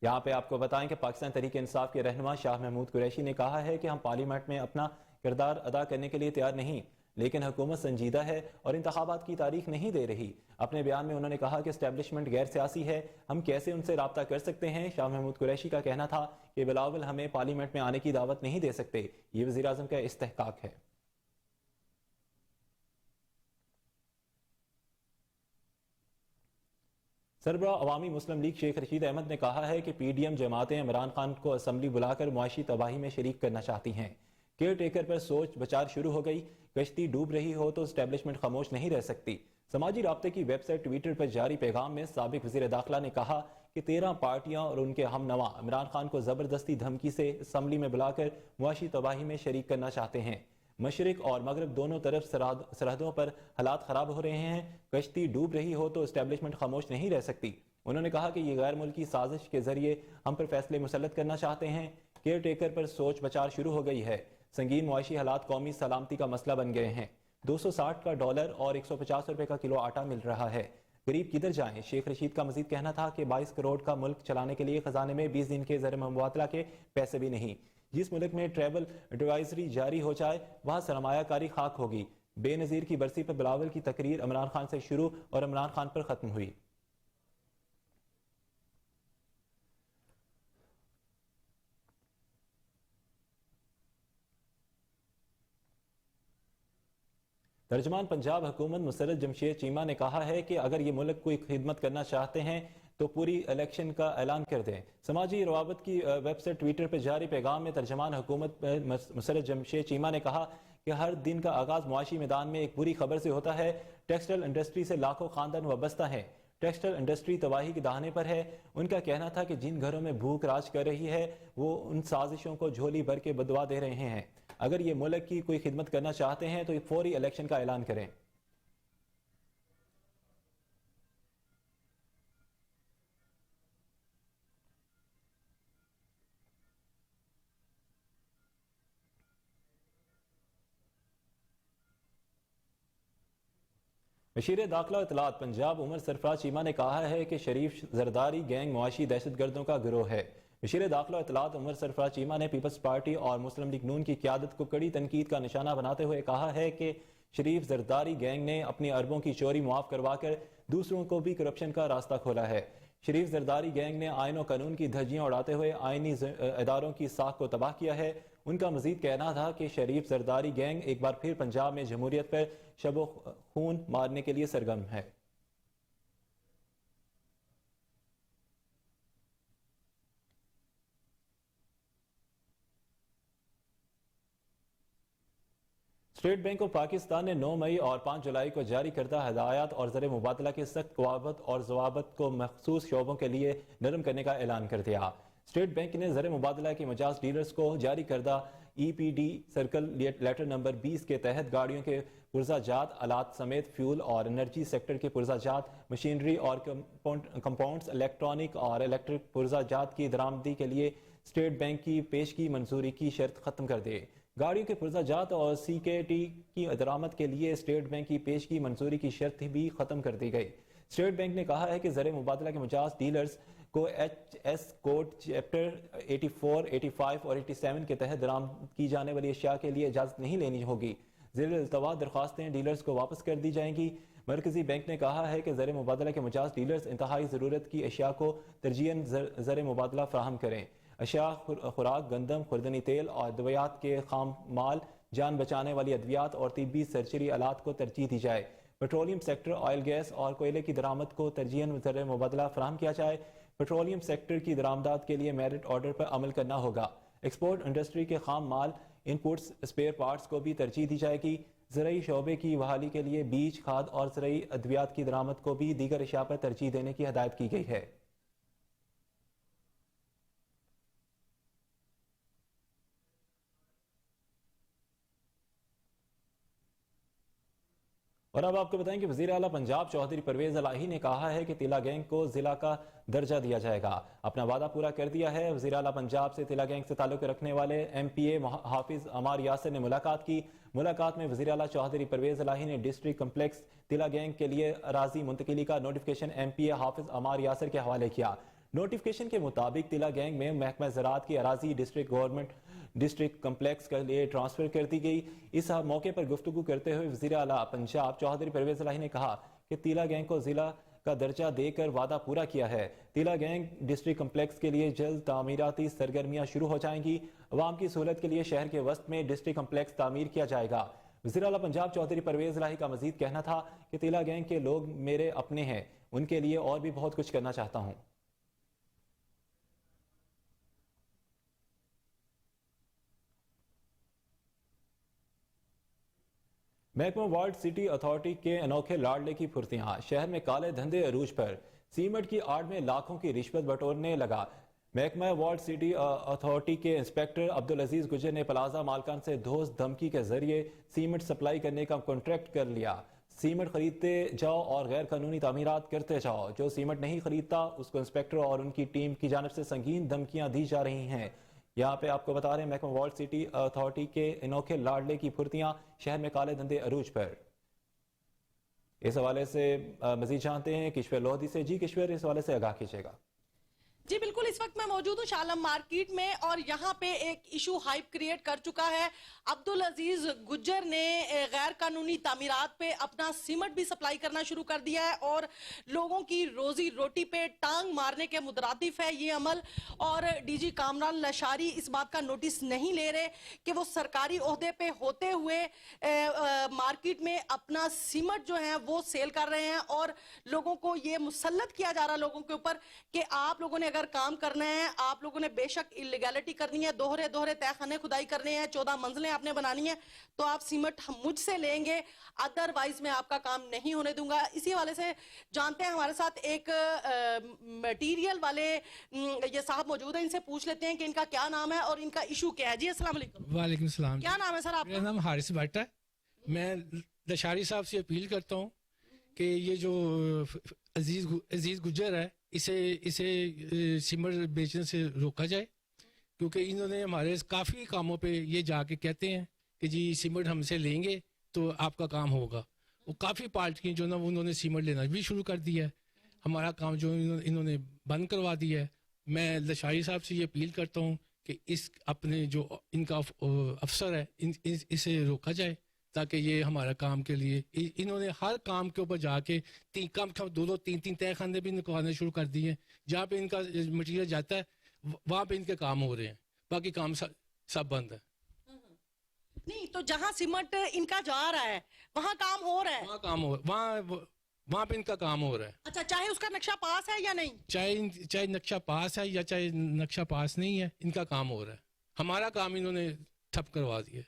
यहाँ पे आपको बताएं कि पाकिस्तान तहरीक इंसाफ के रहनुमा शाह महमूद कुरैशी ने कहा है कि हम पार्लियामेंट में अपना किरदार अदा करने के लिए तैयार नहीं, लेकिन हुकूमत संजीदा है और इंतखाबात की तारीख नहीं दे रही। अपने बयान में उन्होंने कहा कि एस्टेब्लिशमेंट गैर सियासी है, हम कैसे उनसे रब्ता कर सकते हैं। शाह महमूद कुरैशी का कहना था कि बिलावल हमें पार्लियामेंट में आने की दावत नहीं दे सकते, ये वज़ीर आज़म का इस्तेहकाक है। सरबराह अवामी मुस्लिम लीग शेख रशीद अहमद ने कहा है कि PDM जमातें इमरान खान को असम्बली बुलाकर मुआशी तबाही में शरीक करना चाहती हैं। केयर टेकर पर सोच विचार शुरू हो गई, कश्ती डूब रही हो तो एस्टेब्लिशमेंट खामोश नहीं रह सकती। समाजी राब्ते की वेबसाइट ट्विटर पर जारी पैगाम में साबिक वज़ीर दाखिला ने कहा कि 13 पार्टियां और उनके हम नवा इमरान खान को जबरदस्ती धमकी से असम्बली में बुलाकर मुआशी तबाही में शरीक करना चाहते हैं। मशरिक और मगरब दोनों तरफ सरहदों पर हालात ख़राब हो रहे हैं, कश्ती डूब रही हो तो एस्टेब्लिशमेंट खामोश नहीं रह सकती। उन्होंने कहा कि ये गैर मुल्की साजिश के जरिए हम पर फैसले मुसल्लत करना चाहते हैं। केयर टेकर पर सोच विचार शुरू हो गई है। संगीन मुआशी हालात कौमी सलामती का मसला बन गए हैं। 260 का डॉलर और 150 रुपए का किलो आटा मिल रहा है, गरीब किधर जाएं। शेख रशीद का मजीद कहना था कि 22 करोड़ का मुल्क चलाने के लिए खजाने में 20 दिन के ज़र मुबादला के पैसे भी नहीं। जिस मुल्क में ट्रैवल एडवाइजरी जारी हो जाए वहां सरमायाकारी खाक होगी। बेनज़ीर की बरसी पर बिलावल की तकरीर इमरान खान से शुरू और इमरान खान पर खत्म हुई। तर्जमान पंजाब हुकूमत मुसर्रत जमशेद चीमा ने कहा है कि अगर ये मुल्क कोई खिदमत करना चाहते हैं तो पूरी इलेक्शन का ऐलान कर दें। समाजी रवाबत की वेबसाइट ट्विटर पर जारी पैगाम में तर्जमान हुकूमत मुसर्रत जमशेद चीमा ने कहा कि हर दिन का आगाज मुआशी मैदान में एक बुरी खबर से होता है। टेक्सटाइल इंडस्ट्री से लाखों खानदान वाबस्ता हैं। टेक्सटाइल इंडस्ट्री तबाही के दाहने पर है। उनका कहना था कि जिन घरों में भूख राज कर रही है वो उन साजिशों को झोली भर के बदवा दे रहे हैं। अगर ये मुल्क की कोई खिदमत करना चाहते हैं तो फौरी इलेक्शन का ऐलान करें। वज़ीर दाखिला इत्तलात पंजाब उमर सरफराज चीमा ने कहा है कि शरीफ जरदारी गैंग मुआशी दहशतगर्दों का गिरोह है। वज़ीर दाखिला इत्तलात उमर सरफराज चीमा ने पीपल्स पार्टी और मुस्लिम लीग नून की क़यादत को कड़ी तनकीद का निशाना बनाते हुए कहा है कि शरीफ जरदारी गैंग ने अपनी अरबों की चोरी मुआफ करवा कर दूसरों को भी करप्शन का रास्ता खोला है। शरीफ जरदारी गैंग ने आइन और कानून की धज्जियां उड़ाते हुए आइनी इदारों की साख को तबाह किया है। उनका मजीद कहना था कि शरीफ जरदारी गैंग एक बार फिर पंजाब में जमहूरियत पर शबो खून मारने के लिए सरगर्म है। स्टेट बैंक ऑफ पाकिस्तान ने 9 मई और 5 जुलाई को जारी करदा हदायत और ज़र मुबादला के सख्त कवायद और ज़वाबित को मखसूस शोबों के लिए नरम करने का ऐलान कर दिया। स्टेट बैंक ने ज़र मुबादला के मजाज डीलर्स को जारी करदा EPD सर्कल लेटर नंबर 20 के तहत गाड़ियों के पुर्जाजात आलात समेत फ्यूल और एनर्जी सेक्टर के पुर्जाजात, मशीनरी और कंपाउंड्स, इलेक्ट्रॉनिक और इलेक्ट्रिक पुर्जाजात की दरामदी के लिए स्टेट बैंक की पेश की मंजूरी की शर्त खत्म कर दे। गाड़ियों के पुर्जाजात और CKT की दरामद के लिए स्टेट बैंक की पेश की मंजूरी की शर्त भी खत्म कर दी गई। स्टेट बैंक ने कहा है कि ज़र मुबादला के मजाज डीलर्स को HS कोड चैप्टर 84, 85 और 87 के तहत दरामद की जाने वाली अशिया के लिए इजाज़त नहीं लेनी होगी। ज़ेर इल्तवा दरख्वास्तें डीलर्स को वापस कर दी जाएंगी। मरकजी बैंक ने कहा है कि ज़र मुबादला के मजाज डीलर्स इंतहाई ज़रूरत की अशिया को तरजीहन ज़र मुबादला फ्राहम करें। अशिया खुराक, गंदम, खुर्दनी तेल और अद्वियात के खाम माल, जान बचाने वाली अद्वियात और तिब्बी सर्जरी आलात को तरजीह दी जाए। पेट्रोलियम सेक्टर, ऑयल, गैस और कोयले की दरामद को तरजीहन ज़र मुबादला फराहम किया जाए। पेट्रोलियम सेक्टर की दरामदात के लिए मेरिट ऑर्डर पर अमल करना होगा। एक्सपोर्ट इंडस्ट्री के खाम माल, इनपुट्स, स्पेयर पार्ट्स को भी तरजीह दी जाएगी। ज़रूरी शोबे की बहाली के लिए बीज, खाद और ज़रूरी अद्वियात की दरामद को भी दीगर अशिया पर तरजीह देने की हदायत की गई है। और अब आपको बताएं कि वज़ीर आला पंजाब चौधरी परवेज इलाही ने कहा है कि तिला गैंग को जिला का दर्जा दिया जाएगा। अपना वादा पूरा कर दिया है। वज़ीर आला पंजाब से तिला गैंग से ताल्लुक़ रखने वाले MPA हाफिज अमार यासिर ने मुलाकात की। मुलाकात में वज़ीर आला चौधरी परवेज इलाही ने डिस्ट्रिक्ट कम्प्लेक्स तिला गैंग के लिए अराजी मुंतकिली का नोटिफिकेशन MPA हाफिज अमार यासिर के हवाले किया। नोटिफिकेशन के मुताबिक तिला गैंग में महकमा ज़राअत की अराजी डिस्ट्रिक्ट कम्प्लेक्स के लिए ट्रांसफर कर दी गई। इस मौके पर गुफ्तगू करते हुए वज़ीर आला पंजाब चौधरी परवेज इलाही ने कहा कि तिला गैंग को जिला का दर्जा देकर वादा पूरा किया है। तिला गैंग डिस्ट्रिक्ट कम्प्लेक्स के लिए जल्द तामीराती सरगर्मियां शुरू हो जाएंगी। अवाम की सहूलत के लिए शहर के वस्त में डिस्ट्रिक्ट कम्प्लेक्स तामीर किया जाएगा। वज़ीर आला पंजाब चौधरी परवेज इलाही का मजीद कहना था कि तिला गैंग के लोग मेरे अपने हैं, उनके लिए और भी बहुत कुछ करना चाहता हूँ। महकमा वार्ड सिटी अथॉरिटी के अनोखे लाडले की फुर्तियां। शहर में काले धंधे अरूज पर। सीमेंट की आड़ में लाखों की रिश्वत बटोरने लगा। महकमा वार्ड सिटी अथॉरिटी के इंस्पेक्टर अब्दुल अजीज गुजर ने प्लाजा मालकान से धोस धमकी के जरिए सीमेंट सप्लाई करने का कॉन्ट्रैक्ट कर लिया। सीमेंट खरीदते जाओ और गैर कानूनी तामीरात करते जाओ। जो सीमेंट नहीं खरीदता उसको इंस्पेक्टर और उनकी टीम की जानब से संगीन धमकियां दी जा रही हैं। यहाँ पे आपको बता रहे हैं महकमा वार्ड सिटी अथॉरिटी के अनोखे लाडले की फुर्तियां। शहर में काले धंधे अरूज पर। इस हवाले से मजीद जानते हैं किश्वर लोधी से। जी किश्वर, इस हवाले से आगाह कीजिएगा। जी बिल्कुल, इस वक्त मैं मौजूद हूँ शालम मार्केट में और यहाँ पे एक इशू हाइप क्रिएट कर चुका है। अब्दुल अजीज गुज्जर ने गैर कानूनी तामीरात पे अपना सीमेंट भी सप्लाई करना शुरू कर दिया है और लोगों की रोजी रोटी पे टांग मारने के मुतरादिफ है ये अमल। और DG कामरान लशारी इस बात का नोटिस नहीं ले रहे कि वो सरकारी ओहदे पे होते हुए मार्केट में अपना सीमेंट जो है वो सेल कर रहे हैं और लोगों को ये मुसल्लत किया जा रहा है लोगों के ऊपर कि आप लोगों ने अगर काम करना है, आप लोगों ने बेशक इलीगैलिटी करनी है, दोहरे तहखाने खुदाई करने हैं, 14 मंजिलें आपने बनानी है, तो आप सीमेंट मुझसे लेंगे, अदरवाइज मैं आपका काम नहीं होने दूंगा। इसी हवाले से जानते हैं, हमारे साथ एक मटीरियल वाले ये साहब मौजूद हैं, इनसे पूछ लेते हैं कि इनका क्या नाम है और इनका इशू क्या है। जी अस्सलाम वालेकुम। वालेकुम सलाम। क्या नाम है सर आपका? मेरा नाम हारिस भट्ट है। मैं लशारी साहब से अपील करता हूँ कि ये जो अजीज गुज्जर है इसे सीमेंट बेचने से रोका जाए, क्योंकि इन्होंने हमारे काफ़ी कामों पे ये जाके कहते हैं कि जी सीमेंट हमसे लेंगे तो आपका काम होगा। वो काफ़ी पार्टियाँ जो ना उन्होंने सीमेंट लेना भी शुरू कर दिया है, हमारा काम जो इन्होंने बंद करवा दिया है। मैं लशारी साहब से ये अपील करता हूँ कि इस अपने जो इनका अफसर है इसे रोका जाए ताकि ये हमारा काम के लिए इन्होंने हर काम के ऊपर जाके कम से कम 2-3 तहखाने भी निकलवाने शुरू कर दिए हैं। जहाँ पे इनका मटीरियल जाता है वहाँ पे इनके काम हो रहे हैं, बाकी काम सब बंद है। नहीं तो जहाँ सीमेंट इनका जा रहा है वहाँ काम हो रहा है, वहाँ पे इनका काम हो रहा है। अच्छा, चाहे उसका नक्शा पास है या नहीं, चाहे नक्शा पास है या चाहे नक्शा पास नहीं है, इनका काम हो रहा है। हमारा काम इन्होंने ठप करवा दिया।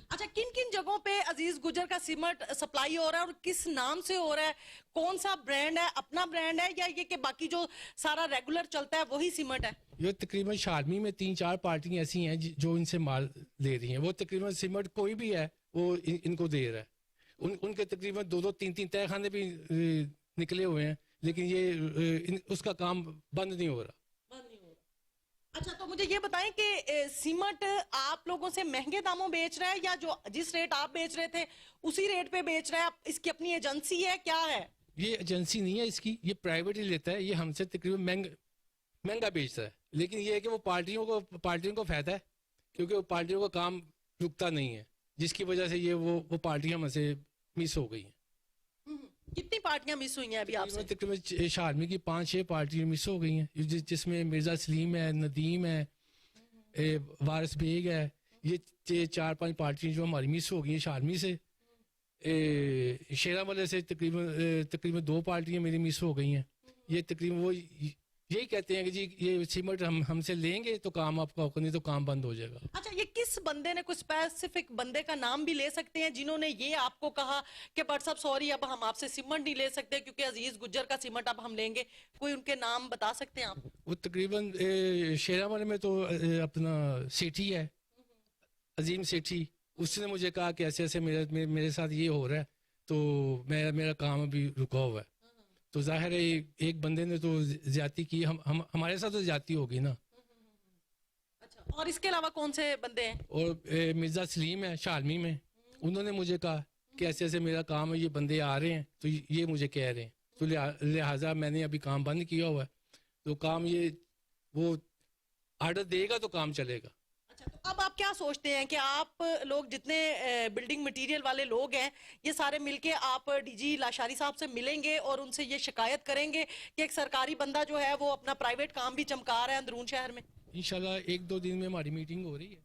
अच्छा, किन किन जगहों पे अजीज गुज्जर का सीमेंट सप्लाई हो रहा है और किस नाम से हो रहा है? कौन सा ब्रांड है, अपना ब्रांड है या ये कि बाकी जो सारा रेगुलर चलता है वही सीमेंट है? ये तकरीबन शारमी में 3-4 पार्टियां ऐसी हैं जो इनसे माल ले रही हैं। वो तकरीबन सीमेंट कोई भी है वो इनको दे रहा है। उनके तकरीबन 2-3 तहखाने भी निकले हुए हैं, लेकिन ये उसका काम बंद नहीं हो रहा। अच्छा, तो मुझे ये बताएं कि सीमेंट आप लोगों से महंगे दामों बेच रहा है या जो जिस रेट आप बेच रहे थे उसी रेट पे बेच रहा है? इसकी अपनी एजेंसी है, क्या है? ये एजेंसी नहीं है इसकी, ये प्राइवेट ही लेता है। ये हमसे तकरीबन महंगा बेचता है, लेकिन ये है कि वो पार्टियों को फायदा है, क्योंकि वो पार्टियों का काम रुकता नहीं है, जिसकी वजह से ये वो पार्टियां हमसे मिस हो गई हैं। कितनी पार्टियां मिस हुई हैं अभी आपसे? तकरीबन शारमी की 5-6 पार्टियां मिस हो गई हैं, जिसमें मिर्जा सलीम है, नदीम है, वारिस बेग है। ये 4-5 पार्टियां जो हमारी मिस हो गई हैं शारमी से। शेरा वाले से तकरीबन 2 पार्टियां मेरी मिस हो गई हैं। ये तकरीबन वो यही कहते हैं कि जी ये सीमेंट हमसे लेंगे तो काम आपका होगा, नहीं तो काम बंद हो जाएगा। अच्छा, ये किस बंदे ने, कुछ स्पेसिफिक बंदे का नाम भी ले सकते हैं जिन्होंने ये आपको कहा कि बट साहब सॉरी अब हम आपसे सीमेंट नहीं ले सकते क्योंकि अजीज गुज्जर का सीमेंट अब हम लेंगे? कोई उनके नाम बता सकते हैं आप? वो तकरीबन शेरा वाले में तो अपना सेठी है, अजीम सेठी। उसने मुझे कहा कि ऐसे ऐसे मेरे साथ ये हो रहा है, तो मेरा काम अभी रुका हुआ है। तो जाहिर है एक बंदे ने तो ज्यादती की, हमारे साथ तो ज्यादती होगी ना। अच्छा, और इसके अलावा कौन से बंदे हैं? और मिर्जा सलीम है शालमी में, उन्होंने मुझे कहा कि ऐसे ऐसे मेरा काम है, ये बंदे आ रहे हैं तो ये मुझे कह रहे हैं, तो लिहाजा मैंने अभी काम बंद किया हुआ है। तो काम वो आर्डर देगा तो काम चलेगा। अच्छा, तो अब आप क्या सोचते हैं कि आप लोग जितने बिल्डिंग मटेरियल वाले लोग हैं, ये सारे मिलके आप डीजी लाशारी साहब से मिलेंगे और उनसे ये शिकायत करेंगे कि एक सरकारी बंदा जो है वो अपना प्राइवेट काम भी चमका रहा है अंदरून शहर में? इंशाल्लाह 1-2 दिन में हमारी मीटिंग हो रही है।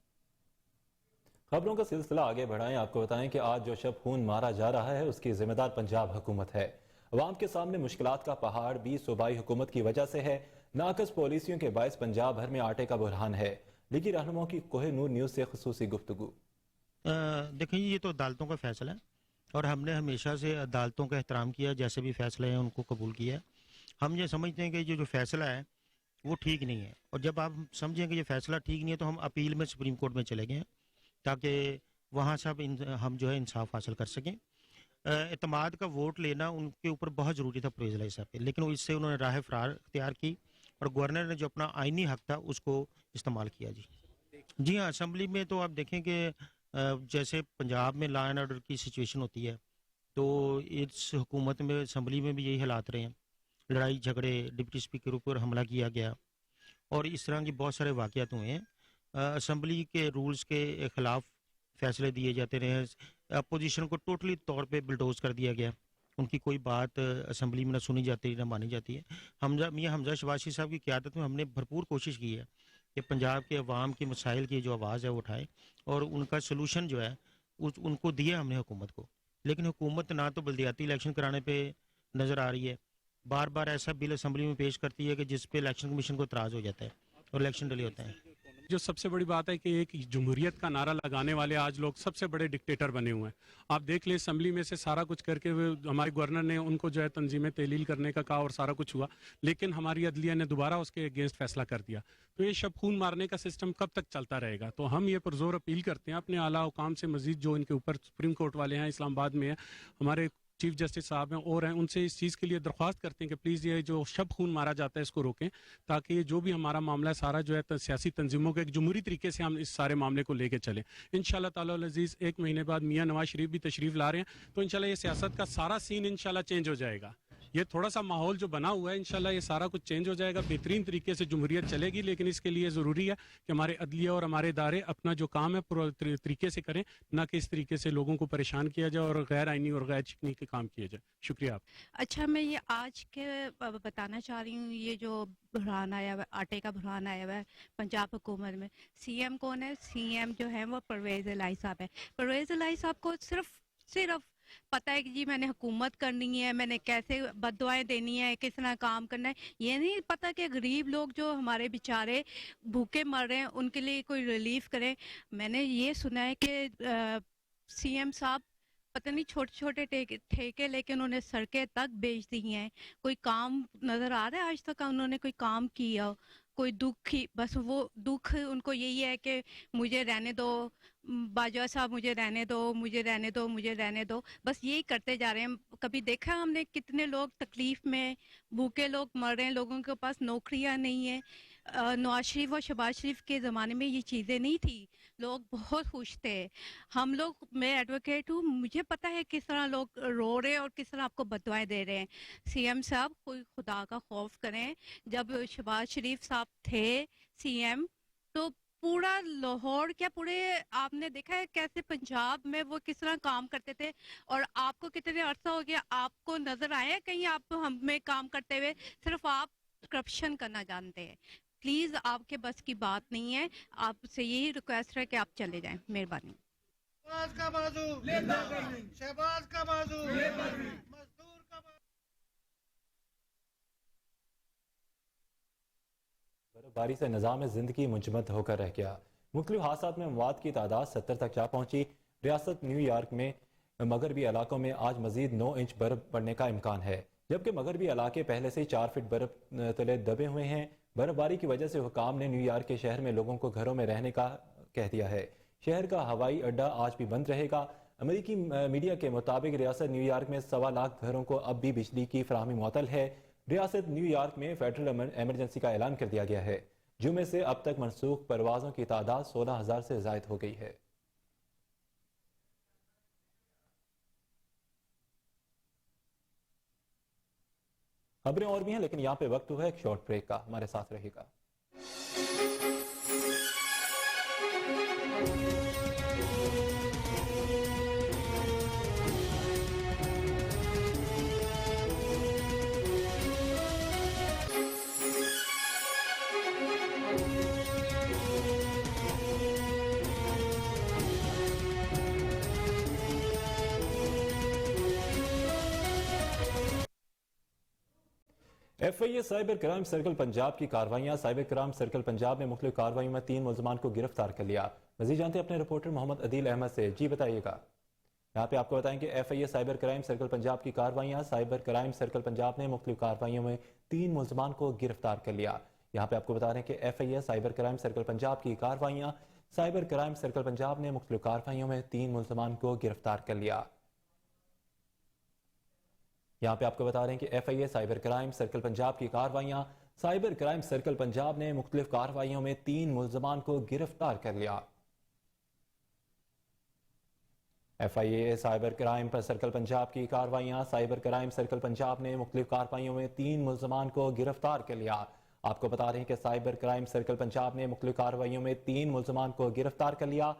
खबरों का सिलसिला आगे बढ़ाएं, आपको बताएं कि आज जो शब खून मारा जा रहा है उसकी जिम्मेदार पंजाब हुकूमत है। अवाम के सामने मुश्किलात का पहाड़ भी सूबाई हुकूमत की वजह से है। नाकस पॉलिसियों के बायस पंजाब भर में आटे का बुरहान है। लीगी रहनुमाओं की कोहिनूर न्यूज़ से खुसूसी गुफ्तगू। देखिए, ये तो अदालतों का फैसला है और हमने हमेशा से अदालतों का एहतराम किया, जैसे भी फैसले हैं उनको कबूल किया है। हम ये समझते हैं कि जो फैसला है वो ठीक नहीं है, और जब आप समझें कि ये फैसला ठीक नहीं है तो हम अपील में सुप्रीम कोर्ट में चले गए हैं ताकि वहाँ से हम जो है इंसाफ हासिल कर सकें। एतमाद का वोट लेना उनके ऊपर बहुत ज़रूरी था परवेज़ इलाही साहब पे, लेकिन इससे उन्होंने राह फरार इख्तियार की और गवर्नर ने जो अपना आइनी हक था उसको इस्तेमाल किया। जी हाँ, असम्बली में तो आप देखें कि जैसे पंजाब में लॉ एंड ऑर्डर की सिचुएशन होती है, तो इस हुकूमत में असम्बली में भी यही हालात रहे हैं। लड़ाई झगड़े, डिप्टी स्पीकर ऊपर हमला किया गया और इस तरह की बहुत सारे वाक़यात हुए हैं। असम्बली के रूल्स के ख़िलाफ़ फैसले दिए जाते रहे। अपोजिशन को टोटली तौर पे बुलडोज कर दिया गया, उनकी कोई बात असम्बली में ना सुनी जाती ना मानी जाती है। मियां हमजा शबाशी साहब की क़यादत में हमने भरपूर कोशिश की है कि पंजाब के अवाम के मसाइल की जो आवाज़ है वो उठाए और उनका सलूशन जो है उनको दिया हमने हुकूमत को। लेकिन हुकूमत ना तो बल्दियाती इलेक्शन कराने पे नज़र आ रही है, बार बार ऐसा बिल असम्बली में पेश करती है कि जिस पे इलेक्शन कमीशन को इतराज़ हो जाता है और इलेक्शन डिले होते हैं। जो सबसे बड़ी बात है कि एक जमहूरियत का नारा लगाने वाले आज लोग सबसे बड़े डिक्टेटर बने हुए हैं। आप देख ले, असम्बली में से सारा कुछ करके हमारे गवर्नर ने उनको जो है तंजीमें तहलील करने का कहा और सारा कुछ हुआ, लेकिन हमारी अदलिया ने दोबारा उसके अगेंस्ट फैसला कर दिया। तो ये शब खून मारने का सिस्टम कब तक चलता रहेगा? तो हम ये पुरजोर अपील करते हैं अपने आला हुकाम से, मजीद जो इनके ऊपर सुप्रीम कोर्ट वाले हैं, इस्लामाबाद में है, हमारे चीफ जस्टिस साहब हैं और हैं, उनसे इस चीज़ के लिए दरख्वास्त करते हैं कि प्लीज़ ये जो शब खून मारा जाता है इसको रोकें, ताकि ये जो भी हमारा मामला है सारा जो है सियासी तंजीमों के एक जमहूरी तरीके से हम इस सारे मामले को लेके चलें। इंशाल्लाह ताला अज़ीज़ 1 महीने बाद मियाँ नवाज शरीफ भी तशरीफ़ ला रहे हैं, तो इंशाल्लाह ये सियासत का सारा सीन इंशाल्लाह चेंज हो जाएगा। ये थोड़ा सा माहौल जो बना हुआ है इंशाल्लाह ये सारा कुछ चेंज हो जाएगा, बेहतरीन तरीके से जमहूरियत चलेगी। लेकिन इसके लिए ज़रूरी है कि हमारे अदलिया और हमारे इदारे अपना जो काम है पूरा तरीके से करें, ना कि इस तरीके से लोगों को परेशान किया जाए और गैर आइनी और गैर चिकनी के काम किए जाए। शुक्रिया आप। अच्छा, मैं ये आज के बताना चाह रही हूँ, ये जो बुरहान आया हुआ है, आटे का बुरहान आया हुआ है पंजाब हुकूमत में। सीएम कौन है? सीएम जो है वो परवेज़ इलाही साहब है। परवेज़ इलाही साहब को सिर्फ पता है कि जी मैंने हुकूमत करनी है, मैंने कैसे बददुआएं देनी है, किस तरह काम करना है। ये नहीं पता कि गरीब लोग जो हमारे बेचारे भूखे मर रहे हैं उनके लिए कोई रिलीफ करें। मैंने ये सुना है कि सीएम साहब पता नहीं छोटे छोटे ठेके लेके उन्होंने सड़कें तक बेच दी हैं। कोई काम नज़र आ रहा है आज तक उन्होंने कोई काम किया हो? कोई दुख ही, बस वो दुख उनको यही है कि मुझे रहने दो बाजवा साहब, मुझे रहने दो, मुझे रहने दो, मुझे रहने दो, बस यही करते जा रहे हैं। कभी देखा हमने कितने लोग तकलीफ में, भूखे लोग मर रहे हैं, लोगों के पास नौकरियां नहीं है। नवाज शरीफ और शहबाज शरीफ के ज़माने में ये चीज़ें नहीं थी, लोग बहुत खुश थे। हम लोग, मैं एडवोकेट हूँ, मुझे पता है किस तरह लोग रो रहे हैं और किस तरह आपको बददुआएं दे रहे हैं। सीएम साहब कोई खुदा का खौफ करें। जब शहबाज शरीफ साहब थे सीएम तो पूरा लाहौर क्या पूरे आपने देखा है कैसे पंजाब में वो किस तरह काम करते थे, और आपको कितने अरसा हो गया आपको नजर आया कहीं आप हमें काम करते हुए? सिर्फ आप करप्शन करना जानते हैं। प्लीज आपके बस की बात नहीं है, आपसे यही रिक्वेस्ट है कि आप चले जाएं, मेहरबानी। शहबाज का बाजू शहबाज का बाजू मजदूर का बाजू। बर्फबारी से निज़ाम ज़िंदगी मुंजमद होकर रह गया। मुख्तलिफ हादसात में अमवात की तादाद 70 तक जा पहुंची। रियासत न्यूयॉर्क में मगरबी इलाकों में आज मजीद 9 इंच बर्फ पड़ने का इम्कान है, जबकि मगरबी इलाके पहले से ही 4 फीट बर्फ तले दबे हुए हैं। बर्फबारी की वजह से हुकाम ने न्यूयॉर्क के शहर में लोगों को घरों में रहने का कह दिया है। शहर का हवाई अड्डा आज भी बंद रहेगा। अमेरिकी मीडिया के मुताबिक रियासत न्यूयॉर्क में 1.25 लाख घरों को अब भी बिजली की फराहमी मुअत्तल है। रियासत न्यूयॉर्क में फेडरल एमरजेंसी का ऐलान कर दिया गया है। जुमे से अब तक मनसूख परवाजों की तादाद 16,000 से ज़ायद हो गई है। खबरें और भी हैं, लेकिन यहाँ पे वक्त हुआ है एक शॉर्ट ब्रेक का। हमारे साथ रहेगा। FIA cyber crime circle Punjab की कार्रवाइयां। साइबर क्राइम सर्कल पंजाब ने मुख्तलिफ कार्रवाइयों में 3 मुल्ज़मान को गिरफ्तार कर लिया। मज़ीद जानते हैं अपने रिपोर्टर मोहम्मद अदील अहमद से। जी बताइएगा। यहाँ पे आपको बताएं कि FIA cyber crime circle Punjab की कार्रवाइयां। साइबर क्राइम सर्कल पंजाब ने मुख्तलिफ कार्रवाइयों में 3 मुल्ज़मान को गिरफ्तार कर लिया। यहाँ पे आपको बता रहे हैं कि FIA cyber crime circle Punjab की कार्रवाइयां। साइबर क्राइम सर्कल पंजाब ने मुख्तलिफ कार्रवाइयों में 3 मुल्ज़मान को गिरफ्तार कर लिया। यहाँ पे आपको बता रहे हैं कि FIA cyber crime circle Punjab की कार्रवाइयां। साइबर क्राइम सर्कल पंजाब ने मुख्तलिफ कार्रवाइयों में 3 मुल्ज़मान को गिरफ्तार कर लिया। FIA cyber crime circle Punjab की कार्रवाइयां। साइबर क्राइम सर्कल पंजाब ने मुख्तलिफ कार्रवाइयों में 3 मुल्ज़मान को गिरफ्तार कर लिया। आपको बता रहे हैं कि साइबर क्राइम सर्कल पंजाब ने मुख्तलिफ कार्रवाइयों में 3 मुल्ज़मान को गिरफ्तार कर लिया।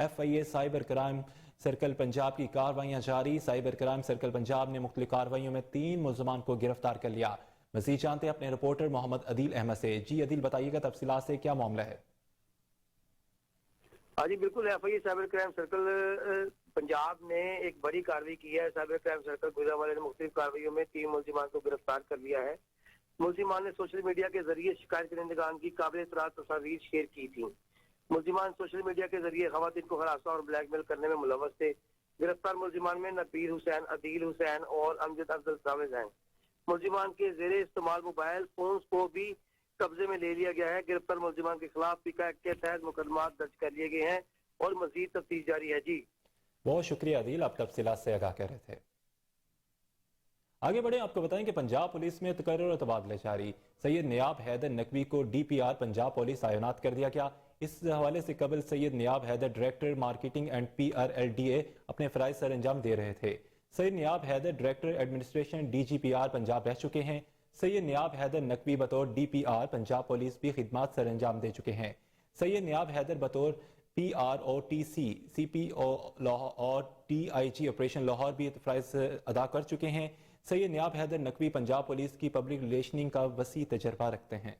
FIA cyber crime circle Punjab की कार्रवाइयां जारी। साइबर क्राइम सर्कल पंजाब ने मुख्तलिफ कार्रवाइयों में 3 मुल्ज़मान को गिरफ्तार कर लिया। मज़ीद जानते हैं अपने रिपोर्टर मोहम्मद अदील अहमद से। जी अदील, बताइएगा तफसीलात से, क्या मामला है? हाँ जी बिल्कुल, FIA cyber crime circle Punjab ने एक बड़ी कार्रवाई की है। साइबर क्राइम सर्कल गुजरांवाले ने मुख्तलिफ कार्रवाइयों में 3 मुल्ज़िमान को गिरफ्तार कर लिया है। मुल्ज़िमान ने सोशल मीडिया के जरिए शिकायत करनेगान की काबिल इत्तला तस्वीर शेयर की थी। मुल्ज़िमान सोशल मीडिया के जरिए खवातीन को हरासा और ब्लैकमेल करने में मुलव्वस थे। गिरफ्तार मुल्ज़िमान में नबीर हुसैन, अदील हुसैन और अमजद अफजल शामिल हैं। मुल्ज़िमान के ज़ेरे इस्तेमाल मोबाइल फोन को भी कब्जे में ले लिया गया है। गिरफ्तार मुल्ज़िमान के खिलाफ पिका एक्ट के तहत मुकदमा दर्ज कर लिए गए हैं और मजीद तफ्तीश जारी है। जी बहुत शुक्रिया अदील, आप तफसीलात से आगाह कर रहे थे। आगे बढ़े, आपको बताएं कि पंजाब पुलिस में तकर्रुर और तबादले जारी। सैयद नियाब हैदर नकवी को DPR पंजाब पुलिस आयनात कर दिया गया। इस हवाले से कबल Syed Niyab Haider director marketing and PRLDA अपने फ़राइज़ सर अंजाम दे रहे थे। Syed Niyab Haider director administration DGPR Punjab रह चुके हैं। सैयद नियाब हैदर नकवी बतौर DPR पंजाब पुलिस भी खिदमात सर अंजाम दे चुके हैं। सैयद नियाब हैदर बतौर PROTC CPO और DIG ऑपरेशन लाहौर भी फ़राइज़ अदा कर चुके हैं। सैयद नियाब हैदर नकवी पंजाब पुलिस की पब्लिक रिलेशनिंग का वसी तजर्बा रखते हैं।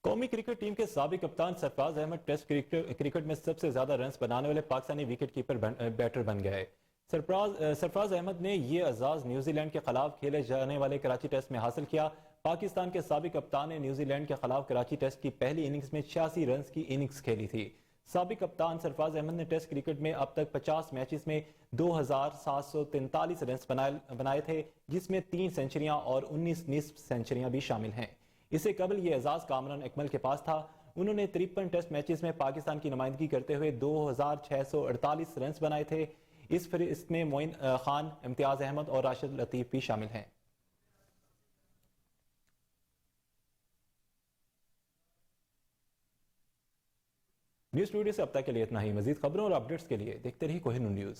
कौमी क्रिकेट टीम के साबिक कप्तान सरफराज अहमद टेस्ट क्रिकेट में सबसे ज्यादा रन्स बनाने वाले पाकिस्तानी विकेट कीपर बैटर बन गए। सरफराज अहमद ने ये एजाज न्यूजीलैंड के खिलाफ खेले जाने वाले कराची टेस्ट में हासिल किया। पाकिस्तान के साबिक कप्तान ने न्यूजीलैंड के खिलाफ कराची टेस्ट की पहली इनिंग्स में 86 रन की इनिंग्स खेली थी। साबिक कप्तान सरफराज अहमद ने टेस्ट क्रिकेट में अब तक 50 मैचेस में 2743 रन बनाए थे, जिसमें 3 सेंचुरियां और 19 निस्फ सेंचुरियां भी शामिल हैं। इससे कबल ये एजाज कामरान अकमल के पास था। उन्होंने 53 टेस्ट मैचेस में पाकिस्तान की नुमाइंदगी करते हुए 2648 रन बनाए थे। इस फहरिस्त में मोइन खान, इम्तियाज अहमद और राशिद लतीफ भी शामिल हैं। न्यूज़ स्टूडियो से अब तक के लिए इतना ही। मजीद खबरों और अपडेट्स के लिए देखते रहिए कोहिनूर न्यूज़।